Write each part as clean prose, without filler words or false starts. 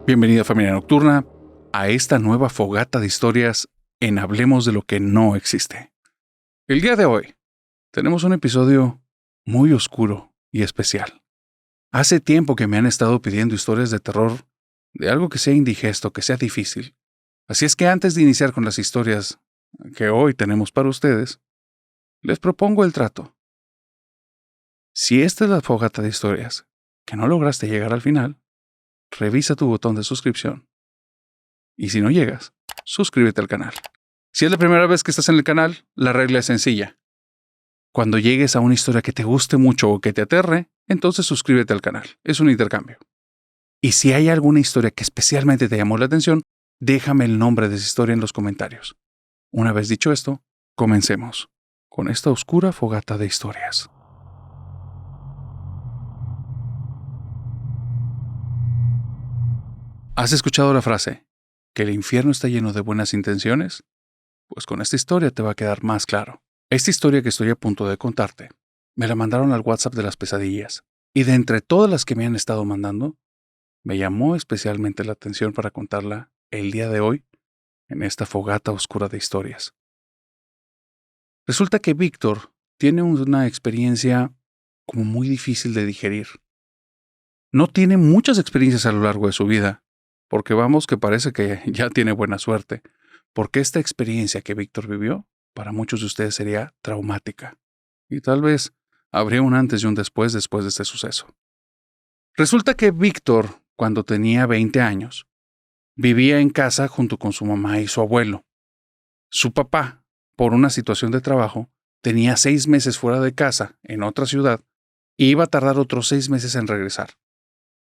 Bienvenida familia nocturna a esta nueva fogata de historias en Hablemos de lo que no existe. El día de hoy tenemos un episodio muy oscuro y especial. Hace tiempo que me han estado pidiendo historias de terror de algo que sea indigesto, que sea difícil. Así es que antes de iniciar con las historias que hoy tenemos para ustedes, les propongo el trato. Si esta es la fogata de historias que no lograste llegar al final, revisa tu botón de suscripción. Y si no llegas, suscríbete al canal. Si es la primera vez que estás en el canal, la regla es sencilla. Cuando llegues a una historia que te guste mucho o que te aterre, entonces suscríbete al canal. Es un intercambio. Y si hay alguna historia que especialmente te llamó la atención, déjame el nombre de esa historia en los comentarios. Una vez dicho esto, comencemos con esta oscura fogata de historias. ¿Has escuchado la frase, que el infierno está lleno de buenas intenciones? Pues con esta historia te va a quedar más claro. Esta historia que estoy a punto de contarte, me la mandaron al WhatsApp de las pesadillas. Y de entre todas las que me han estado mandando, me llamó especialmente la atención para contarla el día de hoy en esta fogata oscura de historias. Resulta que Víctor tiene una experiencia como muy difícil de digerir. No tiene muchas experiencias a lo largo de su vida, porque vamos que parece que ya tiene buena suerte, porque esta experiencia que Víctor vivió, para muchos de ustedes sería traumática, y tal vez habría un antes y un después de este suceso. Resulta que Víctor, cuando tenía 20 años, vivía en casa junto con su mamá y su abuelo. Su papá, por una situación de trabajo, tenía 6 meses fuera de casa, en otra ciudad, y iba a tardar otros 6 meses en regresar.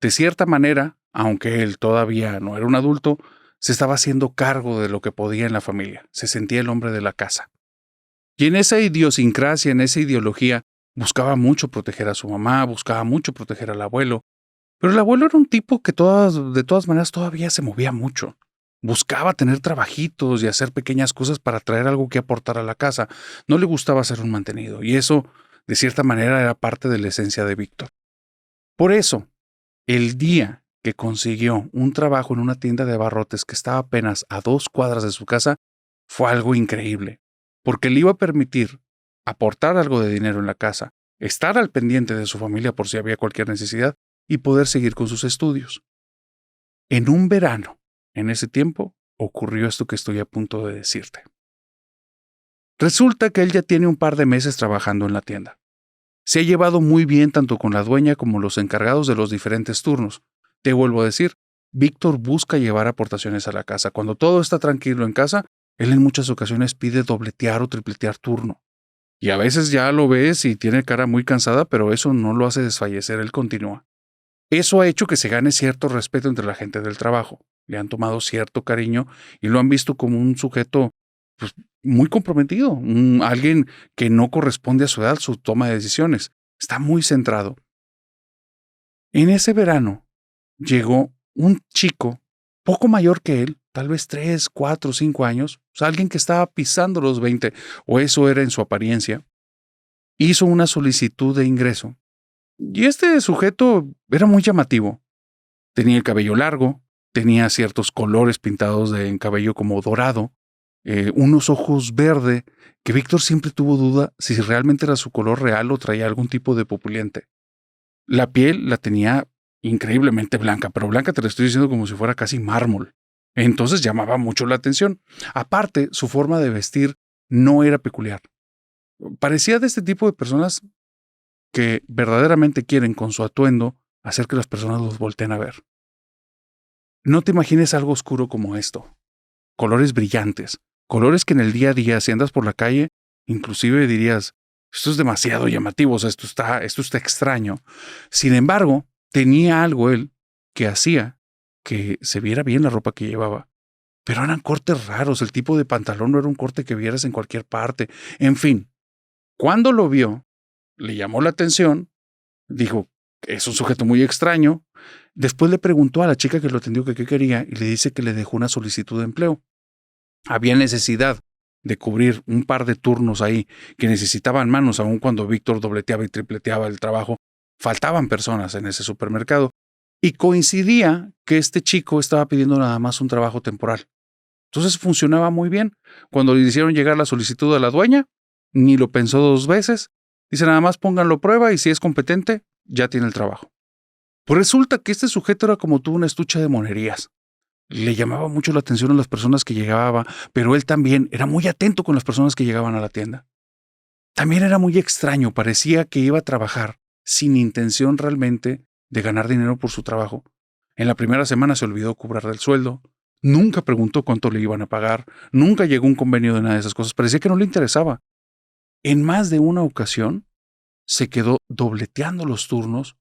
De cierta manera, aunque él todavía no era un adulto, se estaba haciendo cargo de lo que podía en la familia. Se sentía el hombre de la casa. Y en esa idiosincrasia, en esa ideología, buscaba mucho proteger a su mamá, buscaba mucho proteger al abuelo. Pero el abuelo era un tipo que de todas maneras todavía se movía mucho. Buscaba tener trabajitos y hacer pequeñas cosas para traer algo que aportar a la casa. No le gustaba ser un mantenido. Y eso, de cierta manera, era parte de la esencia de Víctor. Por eso, el día que consiguió un trabajo en una tienda de abarrotes que estaba apenas a 2 cuadras de su casa, fue algo increíble, porque le iba a permitir aportar algo de dinero en la casa, estar al pendiente de su familia por si había cualquier necesidad y poder seguir con sus estudios. En un verano, en ese tiempo, ocurrió esto que estoy a punto de decirte. Resulta que él ya tiene un par de meses trabajando en la tienda. Se ha llevado muy bien tanto con la dueña como los encargados de los diferentes turnos. Te vuelvo a decir, Víctor busca llevar aportaciones a la casa. Cuando todo está tranquilo en casa, él en muchas ocasiones pide dobletear o tripletear turno. Y a veces ya lo ves y tiene cara muy cansada, pero eso no lo hace desfallecer, él continúa. Eso ha hecho que se gane cierto respeto entre la gente del trabajo. Le han tomado cierto cariño y lo han visto como un sujeto pues, muy comprometido, alguien que no corresponde a su edad, su toma de decisiones. Está muy centrado. En ese verano llegó un chico poco mayor que él, tal vez 3, 4, 5 años, o sea, alguien que estaba pisando los 20, o eso era en su apariencia. Hizo una solicitud de ingreso. Y este sujeto era muy llamativo. Tenía el cabello largo, tenía ciertos colores pintados en cabello como dorado, unos ojos verde, que Víctor siempre tuvo duda si realmente era su color real o traía algún tipo de pupilente. La piel la tenía increíblemente blanca, pero blanca te lo estoy diciendo como si fuera casi mármol. Entonces llamaba mucho la atención. Aparte, su forma de vestir no era peculiar. Parecía de este tipo de personas que verdaderamente quieren con su atuendo hacer que las personas los volteen a ver. No te imagines algo oscuro como esto. Colores brillantes, colores que en el día a día, si andas por la calle, inclusive dirías, esto es demasiado llamativo, o sea, esto está extraño. Sin embargo, tenía algo él que hacía que se viera bien la ropa que llevaba. Pero eran cortes raros, el tipo de pantalón no era un corte que vieras en cualquier parte. En fin, cuando lo vio, le llamó la atención, dijo, es un sujeto muy extraño. Después le preguntó a la chica que lo atendió que qué quería y le dice que le dejó una solicitud de empleo. Había necesidad de cubrir un par de turnos ahí que necesitaban manos, aun cuando Víctor dobleteaba y tripleteaba el trabajo. Faltaban personas en ese supermercado Y coincidía que este chico estaba pidiendo nada más un trabajo temporal. Entonces funcionaba muy bien. Cuando le hicieron llegar la solicitud a la dueña, ni lo pensó dos veces. Dice, nada más pónganlo a prueba y si es competente, ya tiene el trabajo. Pues resulta que este sujeto era como tú, una estuche de monerías. Le llamaba mucho la atención a las personas que llegaban, pero él también era muy atento con las personas que llegaban a la tienda. También era muy extraño, parecía que iba a trabajar sin intención realmente de ganar dinero por su trabajo. En la primera semana se olvidó cobrar el sueldo, nunca preguntó cuánto le iban a pagar, nunca llegó a un convenio de nada de esas cosas, parecía que no le interesaba. En más de una ocasión se quedó dobleteando los turnos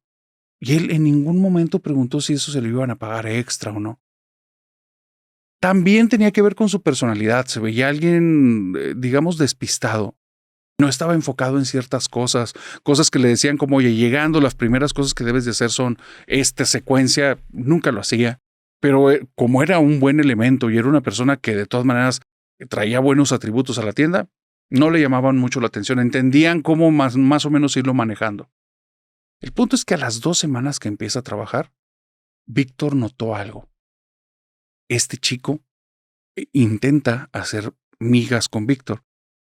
y él en ningún momento preguntó si eso se le iban a pagar extra o no. También tenía que ver con su personalidad, se veía alguien, digamos, despistado. No estaba enfocado en ciertas cosas, cosas que le decían como, oye, llegando, las primeras cosas que debes de hacer son esta secuencia, nunca lo hacía. Pero como era un buen elemento y era una persona que de todas maneras traía buenos atributos a la tienda, no le llamaban mucho la atención, entendían cómo más o menos irlo manejando. El punto es que a las 2 semanas que empieza a trabajar, Víctor notó algo. Este chico intenta hacer migas con Víctor.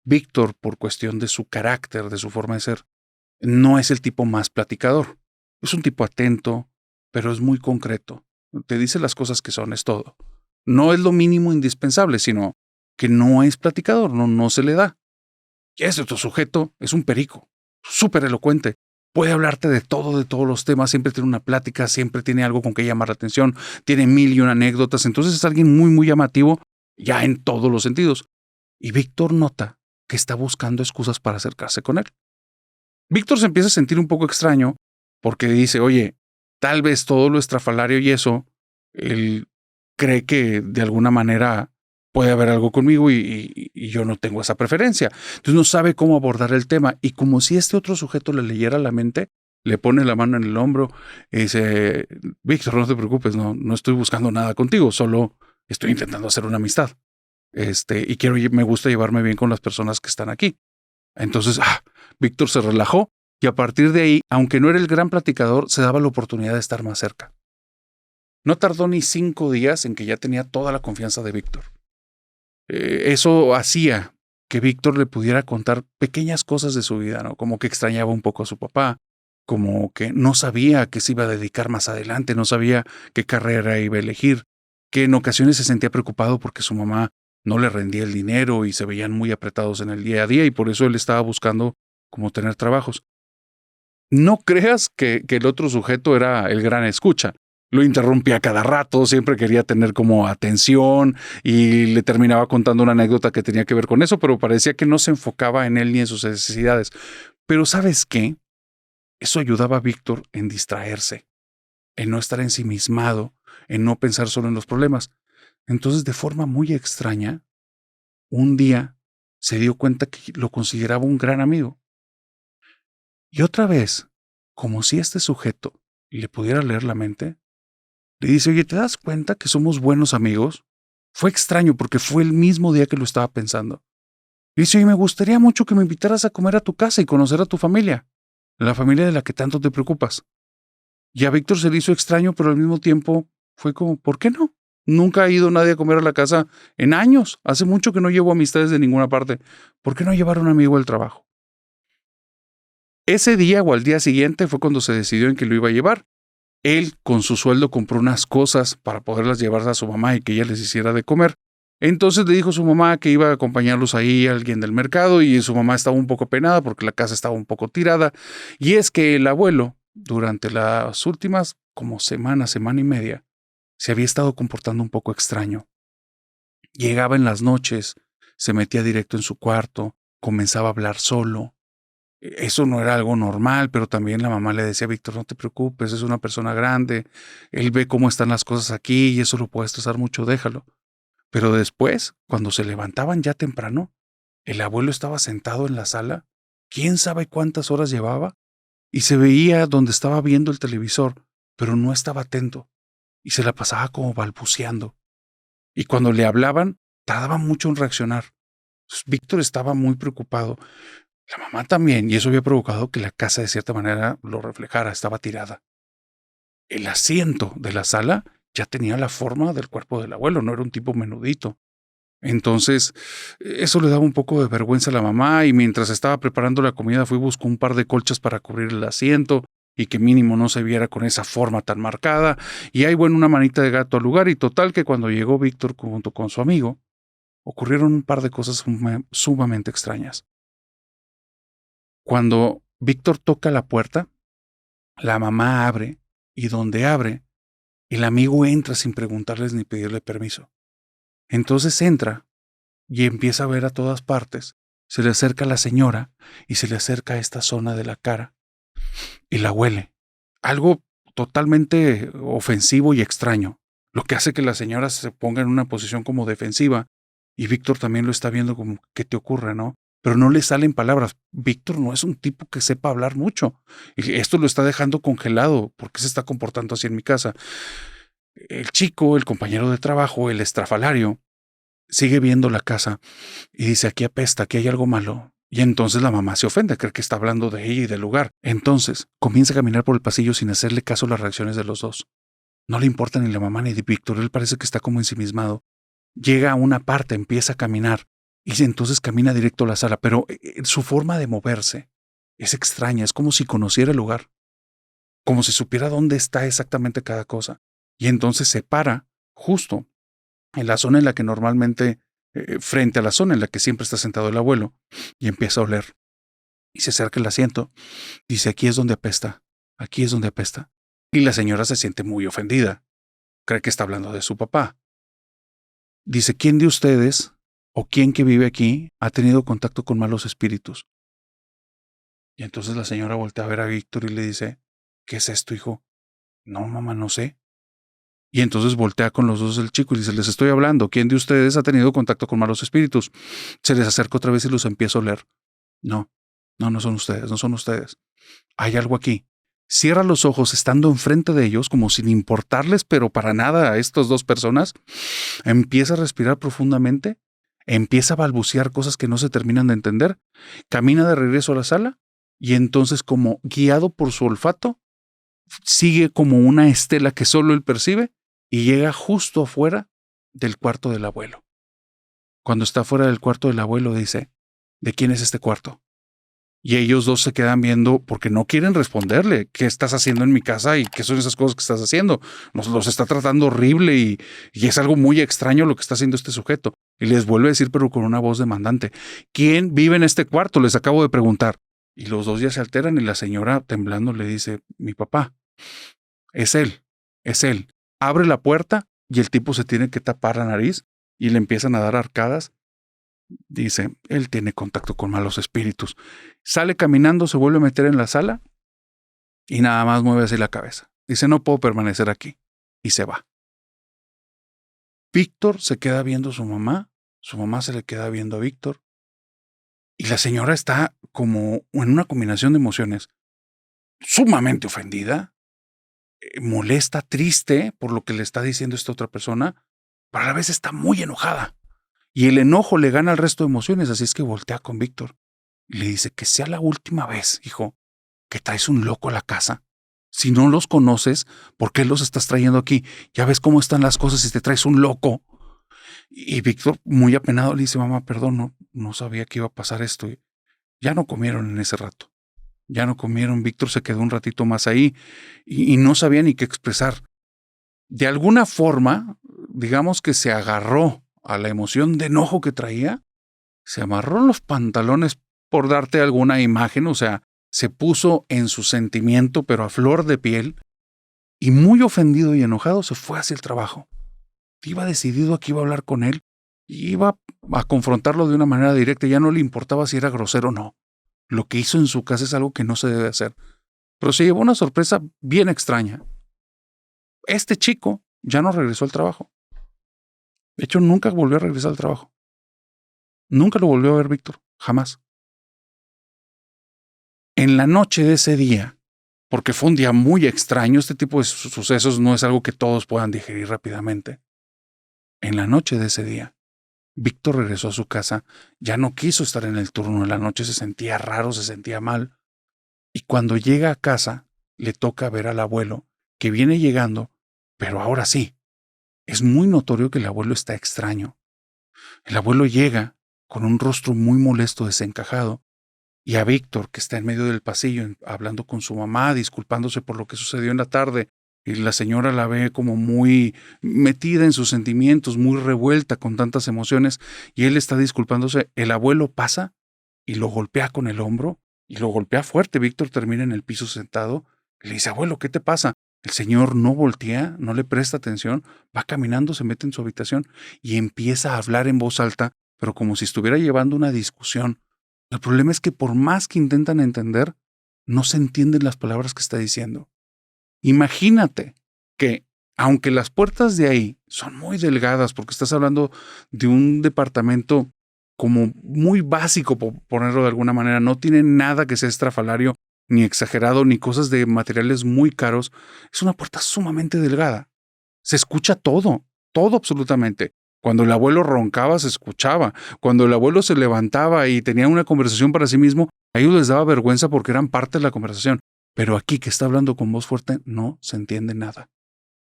Víctor, por cuestión de su carácter, de su forma de ser, no es el tipo más platicador. Es un tipo atento, pero es muy concreto. Te dice las cosas que son, es todo. No es lo mínimo indispensable, sino que no es platicador, no se le da. Y este otro sujeto es un perico, súper elocuente. Puede hablarte de todo, de todos los temas, siempre tiene una plática, siempre tiene algo con que llamar la atención, tiene 1000 y una anécdotas, entonces es alguien muy, muy llamativo, ya en todos los sentidos. Y Víctor nota que está buscando excusas para acercarse con él. Víctor se empieza a sentir un poco extraño porque dice, oye, tal vez todo lo estrafalario y eso, él cree que de alguna manera puede haber algo conmigo y yo no tengo esa preferencia. Entonces no sabe cómo abordar el tema y como si este otro sujeto le leyera la mente, le pone la mano en el hombro y dice, Víctor, no te preocupes, no estoy buscando nada contigo, solo estoy intentando hacer una amistad. Y me gusta llevarme bien con las personas que están aquí. Entonces, Víctor se relajó y a partir de ahí, aunque no era el gran platicador, se daba la oportunidad de estar más cerca. No tardó ni 5 días en que ya tenía toda la confianza de Víctor. Eso hacía que Víctor le pudiera contar pequeñas cosas de su vida, ¿no? Como que extrañaba un poco a su papá, como que no sabía a qué se iba a dedicar más adelante, no sabía qué carrera iba a elegir, que en ocasiones se sentía preocupado porque su mamá no le rendía el dinero y se veían muy apretados en el día a día y por eso él estaba buscando como tener trabajos. No creas que el otro sujeto era el gran escucha. Lo interrumpía cada rato, siempre quería tener como atención y le terminaba contando una anécdota que tenía que ver con eso, pero parecía que no se enfocaba en él ni en sus necesidades. Pero ¿sabes qué? Eso ayudaba a Víctor en distraerse, en no estar ensimismado, en no pensar solo en los problemas. Entonces, de forma muy extraña, un día se dio cuenta que lo consideraba un gran amigo. Y otra vez, como si este sujeto le pudiera leer la mente, le dice, oye, ¿te das cuenta que somos buenos amigos? Fue extraño porque fue el mismo día que lo estaba pensando. Le dice, oye, me gustaría mucho que me invitaras a comer a tu casa y conocer a tu familia, la familia de la que tanto te preocupas. Y a Víctor se le hizo extraño, pero al mismo tiempo fue como, ¿por qué no? Nunca ha ido nadie a comer a la casa en años. Hace mucho que no llevo amistades de ninguna parte. ¿Por qué no llevar a un amigo al trabajo? Ese día o al día siguiente fue cuando se decidió en que lo iba a llevar. Él, con su sueldo, compró unas cosas para poderlas llevar a su mamá y que ella les hiciera de comer. Entonces le dijo a su mamá que iba a acompañarlos ahí a alguien del mercado y su mamá estaba un poco penada porque la casa estaba un poco tirada. Y es que el abuelo, durante las últimas como semana y media, se había estado comportando un poco extraño. Llegaba en las noches, se metía directo en su cuarto, comenzaba a hablar solo. Eso no era algo normal, pero también la mamá le decía, Víctor, no te preocupes, es una persona grande, él ve cómo están las cosas aquí y eso lo puede estresar mucho, déjalo. Pero después, cuando se levantaban ya temprano, el abuelo estaba sentado en la sala, quién sabe cuántas horas llevaba, y se veía donde estaba viendo el televisor, pero no estaba atento, y se la pasaba como balbuceando. Y cuando le hablaban, tardaba mucho en reaccionar. Entonces, Víctor estaba muy preocupado. La mamá también, y eso había provocado que la casa de cierta manera lo reflejara, estaba tirada. El asiento de la sala ya tenía la forma del cuerpo del abuelo, no era un tipo menudito. Entonces, eso le daba un poco de vergüenza a la mamá y mientras estaba preparando la comida fui y buscó un par de colchas para cubrir el asiento y que mínimo no se viera con esa forma tan marcada. Y ahí, bueno, una manita de gato al lugar y total que cuando llegó Víctor junto con su amigo, ocurrieron un par de cosas sumamente extrañas. Cuando Víctor toca la puerta, la mamá abre y donde abre, el amigo entra sin preguntarles ni pedirle permiso. Entonces entra y empieza a ver a todas partes. Se le acerca a la señora y se le acerca a esta zona de la cara y la huele. Algo totalmente ofensivo y extraño, lo que hace que la señora se ponga en una posición como defensiva y Víctor también lo está viendo como, ¿qué te ocurre, no? Pero no le salen palabras. Víctor no es un tipo que sepa hablar mucho. Y esto lo está dejando congelado. ¿Por qué se está comportando así en mi casa? El chico, el compañero de trabajo, el estrafalario, sigue viendo la casa y dice, aquí apesta, aquí hay algo malo. Y entonces la mamá se ofende, cree que está hablando de ella y del lugar. Entonces comienza a caminar por el pasillo sin hacerle caso a las reacciones de los dos. No le importa ni la mamá ni de Víctor, él parece que está como ensimismado. Llega a una parte, empieza a caminar y entonces camina directo a la sala, pero su forma de moverse es extraña, es como si conociera el lugar, como si supiera dónde está exactamente cada cosa. Y entonces se para justo en la zona en la que normalmente, frente a la zona en la que siempre está sentado el abuelo, y empieza a oler. Y se acerca el asiento. Dice, aquí es donde apesta, aquí es donde apesta. Y la señora se siente muy ofendida. Cree que está hablando de su papá. Dice, ¿quién de ustedes o quién que vive aquí ha tenido contacto con malos espíritus? Y entonces la señora voltea a ver a Víctor y le dice, ¿qué es esto, hijo? No, mamá, no sé. Y entonces voltea con los dos del chico y dice, les estoy hablando, ¿quién de ustedes ha tenido contacto con malos espíritus? Se les acerca otra vez y los empieza a oler. No, no son ustedes, no son ustedes. Hay algo aquí. Cierra los ojos estando enfrente de ellos, como sin importarles, pero para nada a estas dos personas. Empieza a respirar profundamente, empieza a balbucear cosas que no se terminan de entender, camina de regreso a la sala y entonces, como guiado por su olfato, sigue como una estela que solo él percibe y llega justo afuera del cuarto del abuelo. Cuando está fuera del cuarto del abuelo dice, ¿de quién es este cuarto? Y ellos dos se quedan viendo porque no quieren responderle. ¿Qué estás haciendo en mi casa y qué son esas cosas que estás haciendo? Los está tratando horrible y es algo muy extraño lo que está haciendo este sujeto. Y les vuelve a decir, pero con una voz demandante, ¿quién vive en este cuarto? Les acabo de preguntar. Y los dos ya se alteran y la señora temblando le dice, mi papá. Es él, es él. Abre la puerta y el tipo se tiene que tapar la nariz y le empiezan a dar arcadas. Dice, él tiene contacto con malos espíritus. Sale caminando, se vuelve a meter en la sala y nada más mueve así la cabeza. Dice, no puedo permanecer aquí. Y se va. Víctor se queda viendo a su mamá se le queda viendo a Víctor. Y la señora está como en una combinación de emociones. Sumamente ofendida, molesta, triste por lo que le está diciendo esta otra persona, pero a la vez está muy enojada. Y el enojo le gana al resto de emociones, así es que voltea con Víctor y le dice, que sea la última vez, hijo, que traes un loco a la casa. Si no los conoces, ¿por qué los estás trayendo aquí? Ya ves cómo están las cosas si te traes un loco. Y Víctor, muy apenado, le dice, mamá, perdón, no sabía que iba a pasar esto. Y ya no comieron en ese rato. Ya no comieron. Víctor se quedó un ratito más ahí y no sabía ni qué expresar. De alguna forma, digamos que se agarró a la emoción de enojo que traía, se amarró los pantalones por darte alguna imagen, o sea, se puso en su sentimiento, pero a flor de piel, y muy ofendido y enojado se fue hacia el trabajo. Iba decidido a que iba a hablar con él, y iba a confrontarlo de una manera directa, ya no le importaba si era grosero o no. Lo que hizo en su casa es algo que no se debe hacer. Pero se llevó una sorpresa bien extraña. Este chico ya no regresó al trabajo. De hecho, nunca volvió a regresar al trabajo. Nunca lo volvió a ver Víctor, jamás. En la noche de ese día, porque fue un día muy extraño, este tipo de sucesos no es algo que todos puedan digerir rápidamente. En la noche de ese día, Víctor regresó a su casa, ya no quiso estar en el turno de la noche, se sentía raro, se sentía mal. Y cuando llega a casa, le toca ver al abuelo que viene llegando, pero ahora sí, es muy notorio que el abuelo está extraño. El abuelo llega con un rostro muy molesto, desencajado, y a Víctor, que está en medio del pasillo hablando con su mamá, disculpándose por lo que sucedió en la tarde, y la señora la ve como muy metida en sus sentimientos, muy revuelta con tantas emociones, y él está disculpándose. El abuelo pasa y lo golpea con el hombro, y lo golpea fuerte. Víctor termina en el piso sentado, y le dice, abuelo, ¿qué te pasa? El señor no voltea, no le presta atención, va caminando, se mete en su habitación y empieza a hablar en voz alta, pero como si estuviera llevando una discusión. El problema es que por más que intentan entender, no se entienden las palabras que está diciendo. Imagínate que, aunque las puertas de ahí son muy delgadas, porque estás hablando de un departamento como muy básico, por ponerlo de alguna manera, no tiene nada que sea estrafalario, ni exagerado, ni cosas de materiales muy caros, es una puerta sumamente delgada. Se escucha todo, todo absolutamente. Cuando el abuelo roncaba, se escuchaba. Cuando el abuelo se levantaba y tenía una conversación para sí mismo, a ellos les daba vergüenza porque eran parte de la conversación. Pero aquí, que está hablando con voz fuerte, no se entiende nada.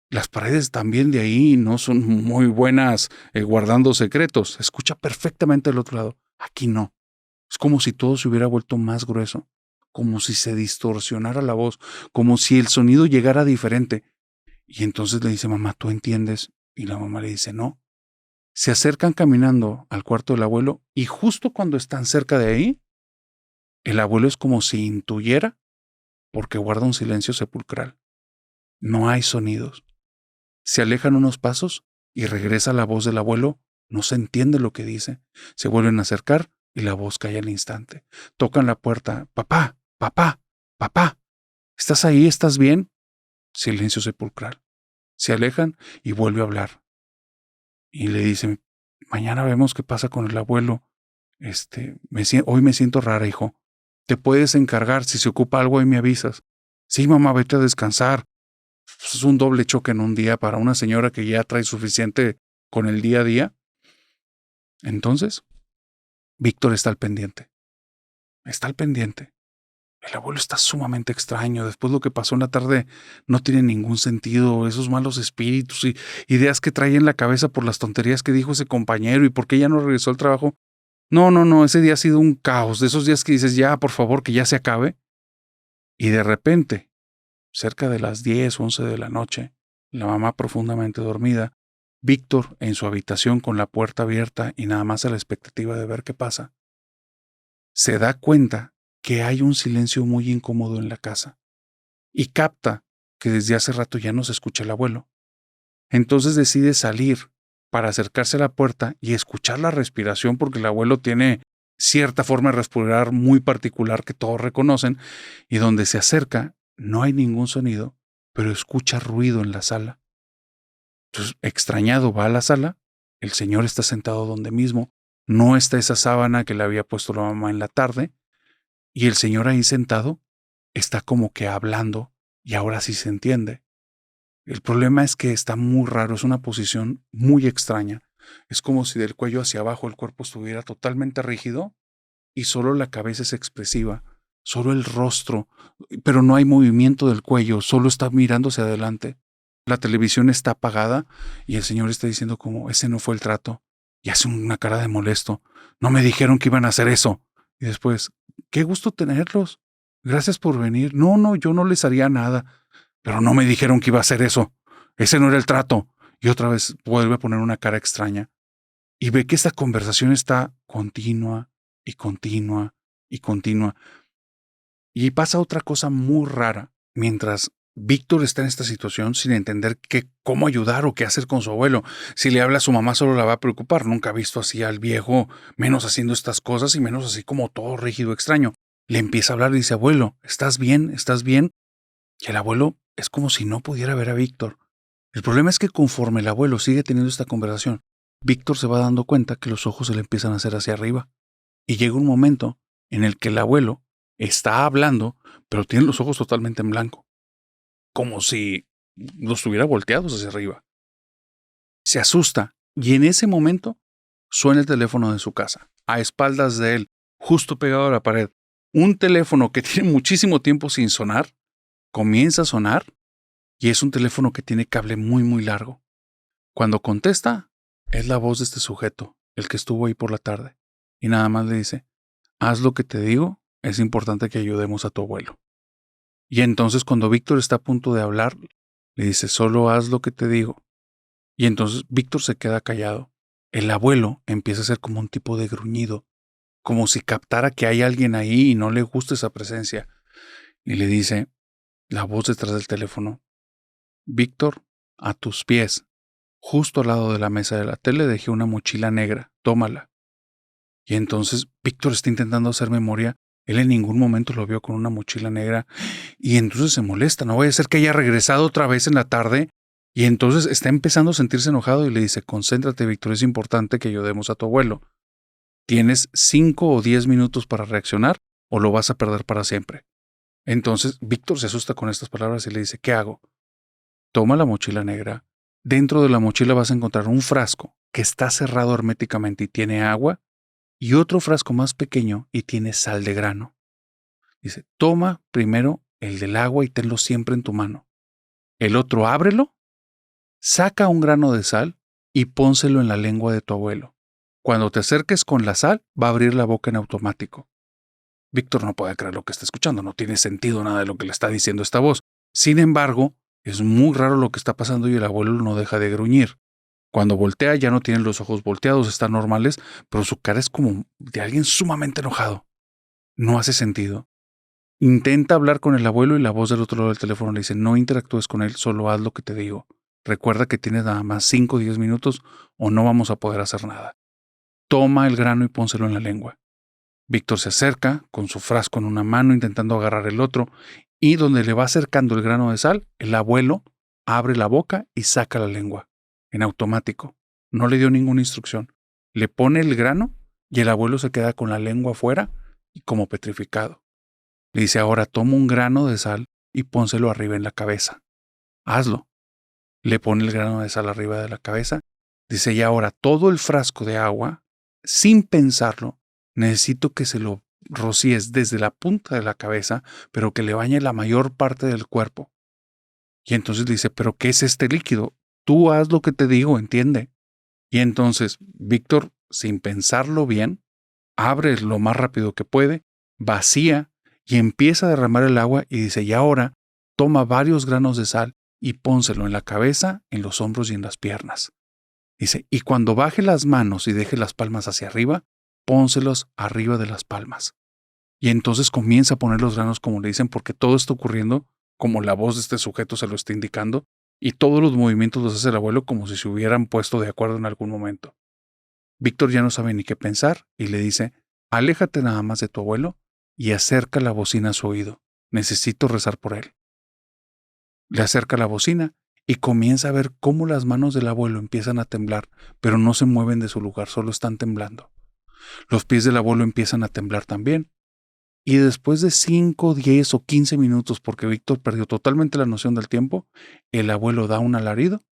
Las paredes también de ahí no son muy buenas guardando secretos. Se escucha perfectamente del otro lado. Aquí no. Es como si todo se hubiera vuelto más grueso, como si se distorsionara la voz, como si el sonido llegara diferente. Y entonces le dice, mamá, ¿tú entiendes? Y la mamá le dice, no. Se acercan caminando al cuarto del abuelo y justo cuando están cerca de ahí, el abuelo es como si intuyera, porque guarda un silencio sepulcral. No hay sonidos. Se alejan unos pasos y regresa la voz del abuelo. No se entiende lo que dice. Se vuelven a acercar y la voz cae al instante. Tocan la puerta. Papá, papá, papá. ¿Estás ahí? ¿Estás bien? Silencio sepulcral. Se alejan y vuelve a hablar. Y le dice, mañana vemos qué pasa con el abuelo. Hoy me siento rara, hijo. Te puedes encargar. Si se ocupa algo, ahí me avisas. Sí, mamá, vete a descansar. Pues es un doble choque en un día para una señora que ya trae suficiente con el día a día. Entonces, Víctor está al pendiente. Está al pendiente. El abuelo está sumamente extraño. Después lo que pasó en la tarde no tiene ningún sentido. Esos malos espíritus y ideas que trae en la cabeza por las tonterías que dijo ese compañero y por qué ya no regresó al trabajo. No. Ese día ha sido un caos. De esos días que dices, ya, por favor, que ya se acabe. Y de repente, cerca de las 10 o 11 de la noche, la mamá profundamente dormida, Víctor en su habitación con la puerta abierta y nada más a la expectativa de ver qué pasa, se da cuenta que hay un silencio muy incómodo en la casa y capta que desde hace rato ya no se escucha el abuelo. Entonces decide salir para acercarse a la puerta y escuchar la respiración porque el abuelo tiene cierta forma de respirar muy particular que todos reconocen y donde se acerca no hay ningún sonido, pero escucha ruido en la sala. Entonces, extrañado, va a la sala, el señor está sentado donde mismo, no está esa sábana que le había puesto la mamá en la tarde, y el señor ahí sentado está como que hablando y ahora sí se entiende. El problema es que está muy raro, es una posición muy extraña. Es como si del cuello hacia abajo el cuerpo estuviera totalmente rígido y solo la cabeza es expresiva, solo el rostro, pero no hay movimiento del cuello, solo está mirando hacia adelante. La televisión está apagada y el señor está diciendo como, ese no fue el trato. Y hace una cara de molesto. No me dijeron que iban a hacer eso. Y después, qué gusto tenerlos. Gracias por venir. No, yo no les haría nada. Pero no me dijeron que iba a hacer eso. Ese no era el trato. Y otra vez vuelve a poner una cara extraña. Y ve que esta conversación está continua y continua y continua. Y pasa otra cosa muy rara. Mientras Víctor está en esta situación sin entender cómo ayudar o qué hacer con su abuelo. Si le habla a su mamá solo la va a preocupar. Nunca ha visto así al viejo, menos haciendo estas cosas y menos así como todo rígido, extraño. Le empieza a hablar y dice, abuelo, ¿estás bien? ¿Estás bien? Y el abuelo es como si no pudiera ver a Víctor. El problema es que conforme el abuelo sigue teniendo esta conversación, Víctor se va dando cuenta que los ojos se le empiezan a hacer hacia arriba. Y llega un momento en el que el abuelo está hablando, pero tiene los ojos totalmente en blanco, como si los tuviera volteados hacia arriba. Se asusta y en ese momento suena el teléfono de su casa, a espaldas de él, justo pegado a la pared. Un teléfono que tiene muchísimo tiempo sin sonar, comienza a sonar y es un teléfono que tiene cable muy, muy largo. Cuando contesta, es la voz de este sujeto, el que estuvo ahí por la tarde, y nada más le dice, haz lo que te digo, es importante que ayudemos a tu abuelo. Y entonces cuando Víctor está a punto de hablar, le dice, solo haz lo que te digo. Y entonces Víctor se queda callado. El abuelo empieza a hacer como un tipo de gruñido, como si captara que hay alguien ahí y no le gusta esa presencia. Y le dice, la voz detrás del teléfono, Víctor, a tus pies, justo al lado de la mesa de la tele dejé una mochila negra, tómala. Y entonces Víctor está intentando hacer memoria. Él en ningún momento lo vio con una mochila negra y entonces se molesta. No vaya a ser que haya regresado otra vez en la tarde y entonces está empezando a sentirse enojado y le dice, concéntrate, Víctor, es importante que ayudemos a tu abuelo. Tienes 5 o 10 minutos para reaccionar o lo vas a perder para siempre. Entonces Víctor se asusta con estas palabras y le dice, ¿qué hago? Toma la mochila negra. Dentro de la mochila vas a encontrar un frasco que está cerrado herméticamente y tiene agua y otro frasco más pequeño y tiene sal de grano. Dice, toma primero el del agua y tenlo siempre en tu mano. El otro ábrelo, saca un grano de sal y pónselo en la lengua de tu abuelo. Cuando te acerques con la sal, va a abrir la boca en automático. Víctor no puede creer lo que está escuchando, no tiene sentido nada de lo que le está diciendo esta voz. Sin embargo, es muy raro lo que está pasando y el abuelo no deja de gruñir. Cuando voltea ya no tiene los ojos volteados, están normales, pero su cara es como de alguien sumamente enojado. No hace sentido. Intenta hablar con el abuelo y la voz del otro lado del teléfono le dice, no interactúes con él, solo haz lo que te digo. Recuerda que tienes nada más 5 o 10 minutos o no vamos a poder hacer nada. Toma el grano y pónselo en la lengua. Víctor se acerca con su frasco en una mano intentando agarrar el otro y donde le va acercando el grano de sal, el abuelo abre la boca y saca la lengua. En automático. No le dio ninguna instrucción. Le pone el grano y el abuelo se queda con la lengua afuera y como petrificado. Le dice, ahora toma un grano de sal y pónselo arriba en la cabeza. Hazlo. Le pone el grano de sal arriba de la cabeza. Dice, y ahora todo el frasco de agua, sin pensarlo, necesito que se lo rocíes desde la punta de la cabeza, pero que le bañe la mayor parte del cuerpo. Y entonces dice, ¿pero qué es este líquido? Tú haz lo que te digo, entiende. Y entonces Víctor, sin pensarlo bien, abre lo más rápido que puede, vacía y empieza a derramar el agua y dice, y ahora toma varios granos de sal y pónselo en la cabeza, en los hombros y en las piernas. Dice, y cuando baje las manos y deje las palmas hacia arriba, pónselos arriba de las palmas. Y entonces comienza a poner los granos como le dicen, porque todo está ocurriendo como la voz de este sujeto se lo está indicando, y todos los movimientos los hace el abuelo como si se hubieran puesto de acuerdo en algún momento. Víctor ya no sabe ni qué pensar y le dice, aléjate nada más de tu abuelo y acerca la bocina a su oído. Necesito rezar por él. Le acerca la bocina y comienza a ver cómo las manos del abuelo empiezan a temblar, pero no se mueven de su lugar, solo están temblando. Los pies del abuelo empiezan a temblar también. Y después de 5, 10 o 15 minutos, porque Víctor perdió totalmente la noción del tiempo, el abuelo da un alarido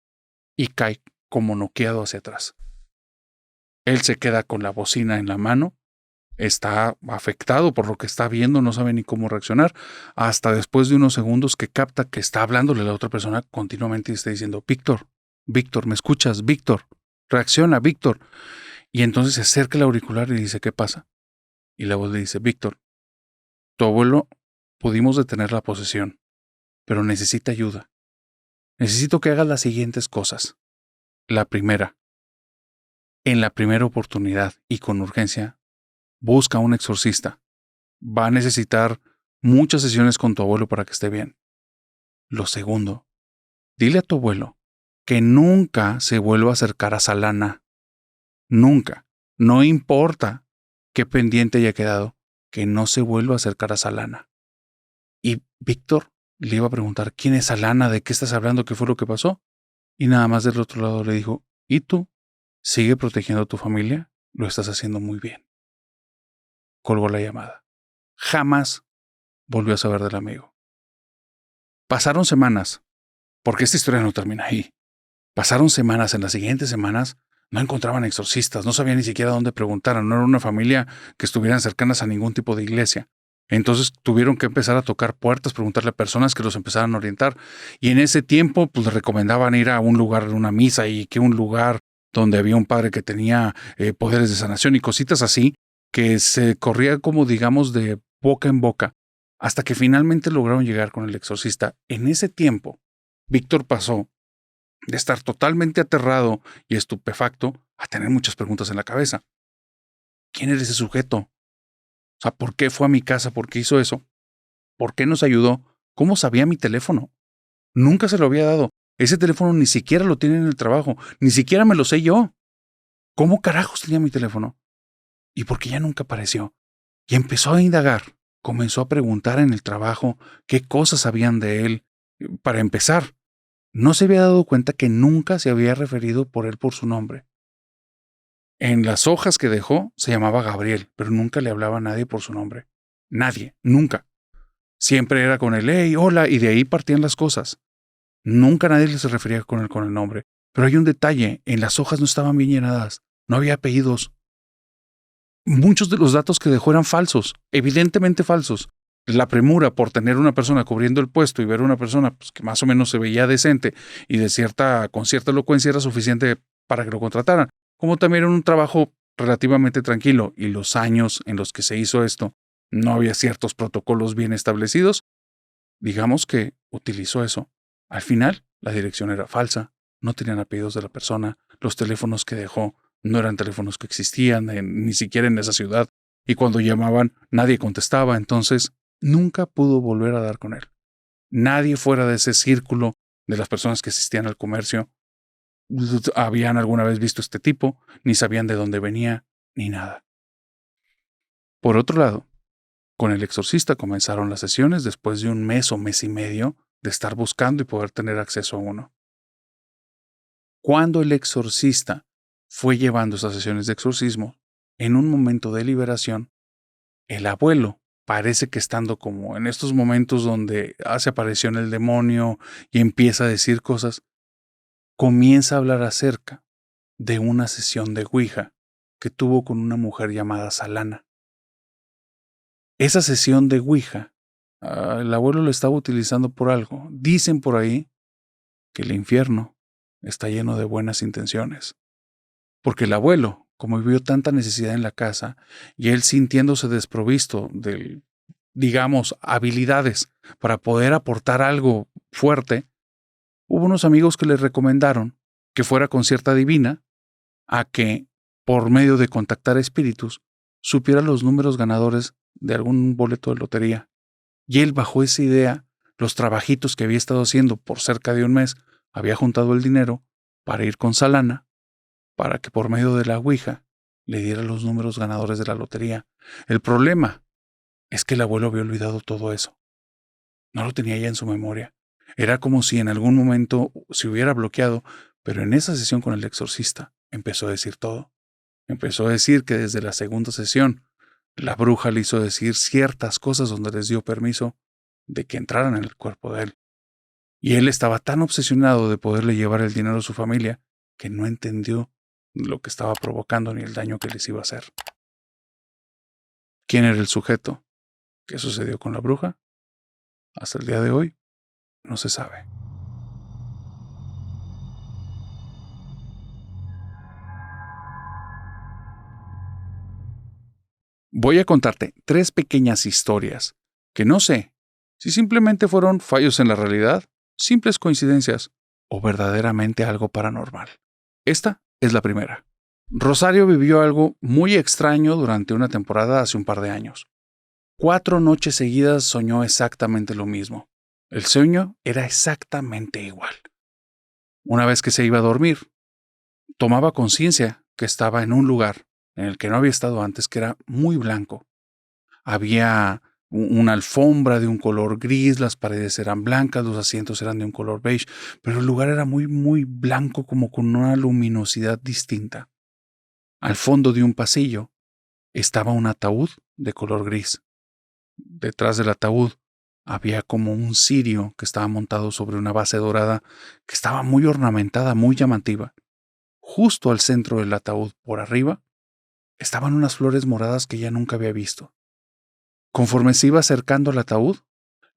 y cae como noqueado hacia atrás. Él se queda con la bocina en la mano, está afectado por lo que está viendo, no sabe ni cómo reaccionar, hasta después de unos segundos que capta que está hablándole a la otra persona continuamente y está diciendo, Víctor, Víctor, ¿me escuchas? Víctor, reacciona, Víctor. Y entonces se acerca el auricular y dice, ¿qué pasa? Y la voz le dice, Víctor, tu abuelo pudimos detener la posesión, pero necesita ayuda. Necesito que hagas las siguientes cosas. La primera, en la primera oportunidad y con urgencia, busca a un exorcista. Va a necesitar muchas sesiones con tu abuelo para que esté bien. Lo segundo, dile a tu abuelo que nunca se vuelva a acercar a Salana. Nunca. No importa qué pendiente haya quedado, que no se vuelva a acercar a Salana. Y Víctor le iba a preguntar, ¿quién es Salana? ¿De qué estás hablando? ¿Qué fue lo que pasó? Y nada más del otro lado le dijo, ¿y tú? ¿Sigue protegiendo a tu familia? Lo estás haciendo muy bien. Colgó la llamada. Jamás volvió a saber del amigo. Pasaron semanas, porque esta historia no termina ahí. Pasaron semanas, en las siguientes semanas no encontraban exorcistas, no sabían ni siquiera dónde preguntar, no era una familia que estuvieran cercanas a ningún tipo de iglesia. Entonces tuvieron que empezar a tocar puertas, preguntarle a personas que los empezaran a orientar. Y en ese tiempo, pues les recomendaban ir a un lugar de una misa y que un lugar donde había un padre que tenía poderes de sanación y cositas así, que se corría como digamos de boca en boca, hasta que finalmente lograron llegar con el exorcista. En ese tiempo, Víctor pasó de estar totalmente aterrado y estupefacto a tener muchas preguntas en la cabeza. ¿Quién era ese sujeto? O sea, ¿por qué fue a mi casa? ¿Por qué hizo eso? ¿Por qué nos ayudó? ¿Cómo sabía mi teléfono? Nunca se lo había dado. Ese teléfono ni siquiera lo tiene en el trabajo. Ni siquiera me lo sé yo. ¿Cómo carajos tenía mi teléfono? ¿Y por qué ya nunca apareció? Y empezó a indagar. Comenzó a preguntar en el trabajo qué cosas sabían de él. Para empezar, no se había dado cuenta que nunca se había referido por él por su nombre. En las hojas que dejó se llamaba Gabriel, pero nunca le hablaba a nadie por su nombre. Nadie, nunca. Siempre era con el hey, hola, y de ahí partían las cosas. Nunca nadie se refería con él con el nombre. Pero hay un detalle, en las hojas no estaban bien llenadas, no había apellidos. Muchos de los datos que dejó eran falsos, evidentemente falsos. La premura por tener una persona cubriendo el puesto y ver una persona pues, que más o menos se veía decente y con cierta elocuencia era suficiente para que lo contrataran. Como también era un trabajo relativamente tranquilo y los años en los que se hizo esto no había ciertos protocolos bien establecidos, digamos que utilizó eso. Al final, la dirección era falsa, no tenían apellidos de la persona, los teléfonos que dejó no eran teléfonos que existían ni siquiera en esa ciudad, y cuando llamaban nadie contestaba, entonces nunca pudo volver a dar con él. Nadie fuera de ese círculo de las personas que asistían al comercio habían alguna vez visto este tipo, ni sabían de dónde venía, ni nada. Por otro lado, con el exorcista comenzaron las sesiones después de un mes o mes y medio de estar buscando y poder tener acceso a uno. Cuando el exorcista fue llevando esas sesiones de exorcismo, en un momento de liberación, el abuelo, parece que estando como en estos momentos donde hace aparición el demonio y empieza a decir cosas, comienza a hablar acerca de una sesión de Ouija que tuvo con una mujer llamada Salana. Esa sesión de Ouija, el abuelo lo estaba utilizando por algo. Dicen por ahí que el infierno está lleno de buenas intenciones. Porque el abuelo, como vio tanta necesidad en la casa, y él sintiéndose desprovisto de, digamos, habilidades para poder aportar algo fuerte, hubo unos amigos que le recomendaron que fuera con cierta divina a que, por medio de contactar espíritus, supiera los números ganadores de algún boleto de lotería. Y él, bajo esa idea, los trabajitos que había estado haciendo por cerca de un mes, había juntado el dinero para ir con Salana, para que por medio de la Ouija le diera los números ganadores de la lotería. El problema es que el abuelo había olvidado todo eso. No lo tenía ya en su memoria. Era como si en algún momento se hubiera bloqueado, pero en esa sesión con el exorcista empezó a decir todo. Empezó a decir que desde la segunda sesión la bruja le hizo decir ciertas cosas donde les dio permiso de que entraran en el cuerpo de él. Y él estaba tan obsesionado de poderle llevar el dinero a su familia que no entendió lo que estaba provocando ni el daño que les iba a hacer. ¿Quién era el sujeto? ¿Qué sucedió con la bruja? Hasta el día de hoy no se sabe. Voy a contarte 3 pequeñas historias que no sé si simplemente fueron fallos en la realidad, simples coincidencias o verdaderamente algo paranormal. Esta es la primera. Rosario vivió algo muy extraño durante una temporada hace un par de años. 4 noches seguidas soñó exactamente lo mismo. El sueño era exactamente igual. Una vez que se iba a dormir, tomaba conciencia que estaba en un lugar en el que no había estado antes, que era muy blanco. Había una alfombra de un color gris, las paredes eran blancas, los asientos eran de un color beige, pero el lugar era muy, muy blanco, como con una luminosidad distinta. Al fondo de un pasillo estaba un ataúd de color gris. Detrás del ataúd había como un cirio que estaba montado sobre una base dorada que estaba muy ornamentada, muy llamativa. Justo al centro del ataúd, por arriba, estaban unas flores moradas que ella nunca había visto. Conforme se iba acercando al ataúd,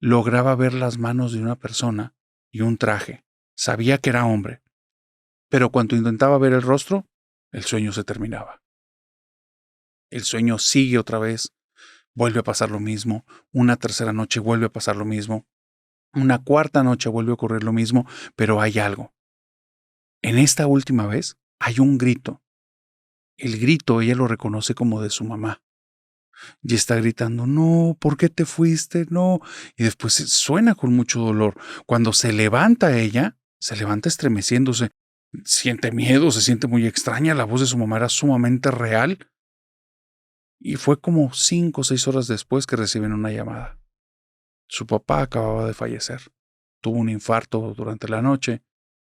lograba ver las manos de una persona y un traje. Sabía que era hombre, pero cuando intentaba ver el rostro, el sueño se terminaba. El sueño sigue otra vez, vuelve a pasar lo mismo, una tercera noche vuelve a pasar lo mismo, una cuarta noche vuelve a ocurrir lo mismo, pero hay algo. En esta última vez hay un grito. El grito ella lo reconoce como de su mamá. Y está gritando, no, ¿por qué te fuiste? No. Y después suena con mucho dolor. Cuando se levanta ella, se levanta estremeciéndose. Siente miedo, se siente muy extraña. La voz de su mamá era sumamente real. Y fue como 5 o 6 horas después que reciben una llamada. Su papá acababa de fallecer. Tuvo un infarto durante la noche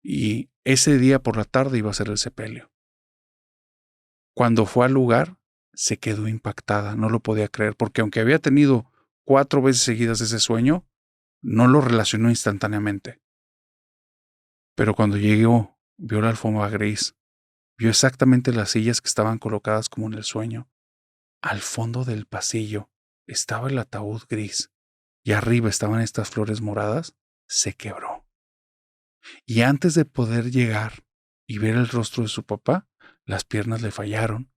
y ese día por la tarde iba a ser el sepelio. Cuando fue al lugar, se quedó impactada, no lo podía creer, porque aunque había tenido 4 veces seguidas ese sueño, no lo relacionó instantáneamente. Pero cuando llegó, vio la alfombra gris, vio exactamente las sillas que estaban colocadas como en el sueño. Al fondo del pasillo estaba el ataúd gris y arriba estaban estas flores moradas. Se quebró. Y antes de poder llegar y ver el rostro de su papá, las piernas le fallaron,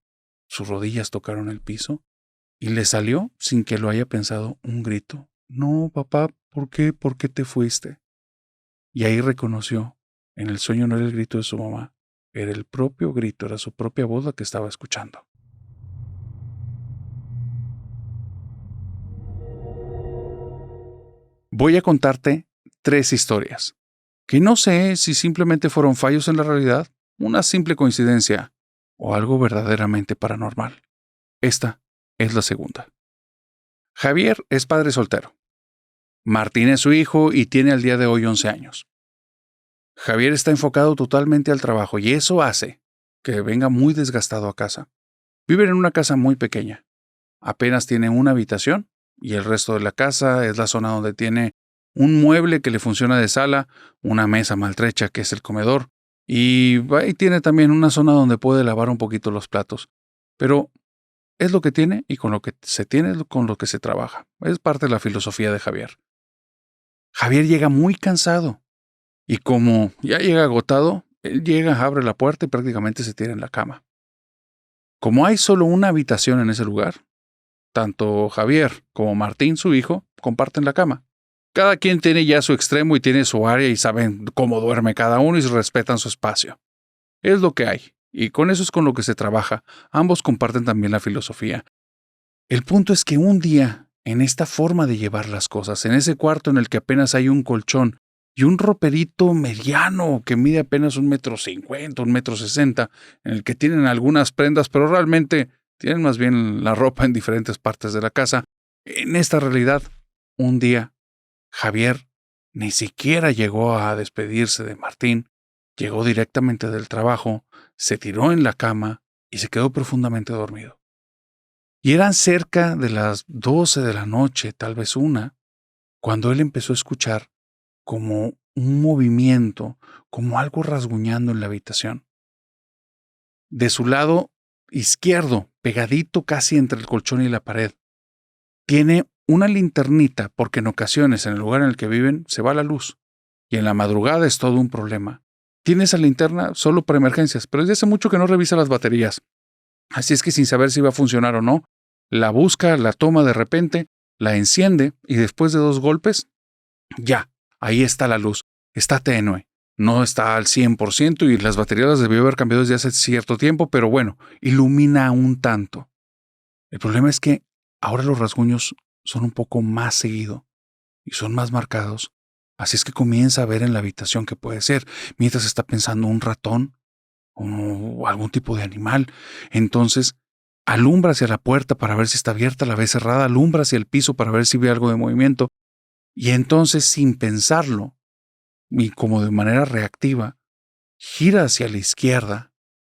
sus rodillas tocaron el piso y le salió, sin que lo haya pensado, un grito. No, papá, ¿por qué? ¿Por qué te fuiste? Y ahí reconoció, en el sueño no era el grito de su mamá, era el propio grito, era su propia voz la que estaba escuchando. Voy a contarte 3 historias, que no sé si simplemente fueron fallos en la realidad, una simple coincidencia o algo verdaderamente paranormal. Esta es la segunda. Javier es padre soltero. Martín es su hijo y tiene al día de hoy 11 años. Javier está enfocado totalmente al trabajo y eso hace que venga muy desgastado a casa. Viven en una casa muy pequeña. Apenas tiene una habitación y el resto de la casa es la zona donde tiene un mueble que le funciona de sala, una mesa maltrecha que es el comedor y ahí tiene también una zona donde puede lavar un poquito los platos. Pero es lo que tiene y con lo que se tiene es con lo que se trabaja. Es parte de la filosofía de Javier. Javier llega muy cansado y como ya llega agotado, él llega, abre la puerta y prácticamente se tira en la cama. Como hay solo una habitación en ese lugar, tanto Javier como Martín, su hijo, comparten la cama. Cada quien tiene ya su extremo y tiene su área y saben cómo duerme cada uno y respetan su espacio. Es lo que hay, y con eso es con lo que se trabaja. Ambos comparten también la filosofía. El punto es que un día, en esta forma de llevar las cosas, en ese cuarto en el que apenas hay un colchón y un roperito mediano que mide apenas 1,50 m, 1,60 m, en el que tienen algunas prendas, pero realmente tienen más bien la ropa en diferentes partes de la casa. En esta realidad, un día, Javier ni siquiera llegó a despedirse de Martín, llegó directamente del trabajo, se tiró en la cama y se quedó profundamente dormido. Y eran cerca de las 12 de la noche, tal vez 1, cuando él empezó a escuchar como un movimiento, como algo rasguñando en la habitación. De su lado izquierdo, pegadito casi entre el colchón y la pared, tiene una linternita porque en ocasiones en el lugar en el que viven se va la luz y en la madrugada es todo un problema. Tiene esa linterna solo para emergencias, pero desde hace mucho que no revisa las baterías. Así es que sin saber si va a funcionar o no, la busca, la toma de repente, la enciende y después de 2 golpes, ya, ahí está la luz. Está tenue. No está al 100% y las baterías las debió haber cambiado desde hace cierto tiempo, pero bueno, ilumina un tanto. El problema es que ahora los rasguños son un poco más seguido y son más marcados. Así es que comienza a ver en la habitación qué puede ser, mientras está pensando un ratón o algún tipo de animal. Entonces, alumbra hacia la puerta para ver si está abierta, la ve cerrada, alumbra hacia el piso para ver si ve algo de movimiento. Y entonces, sin pensarlo, y como de manera reactiva, gira hacia la izquierda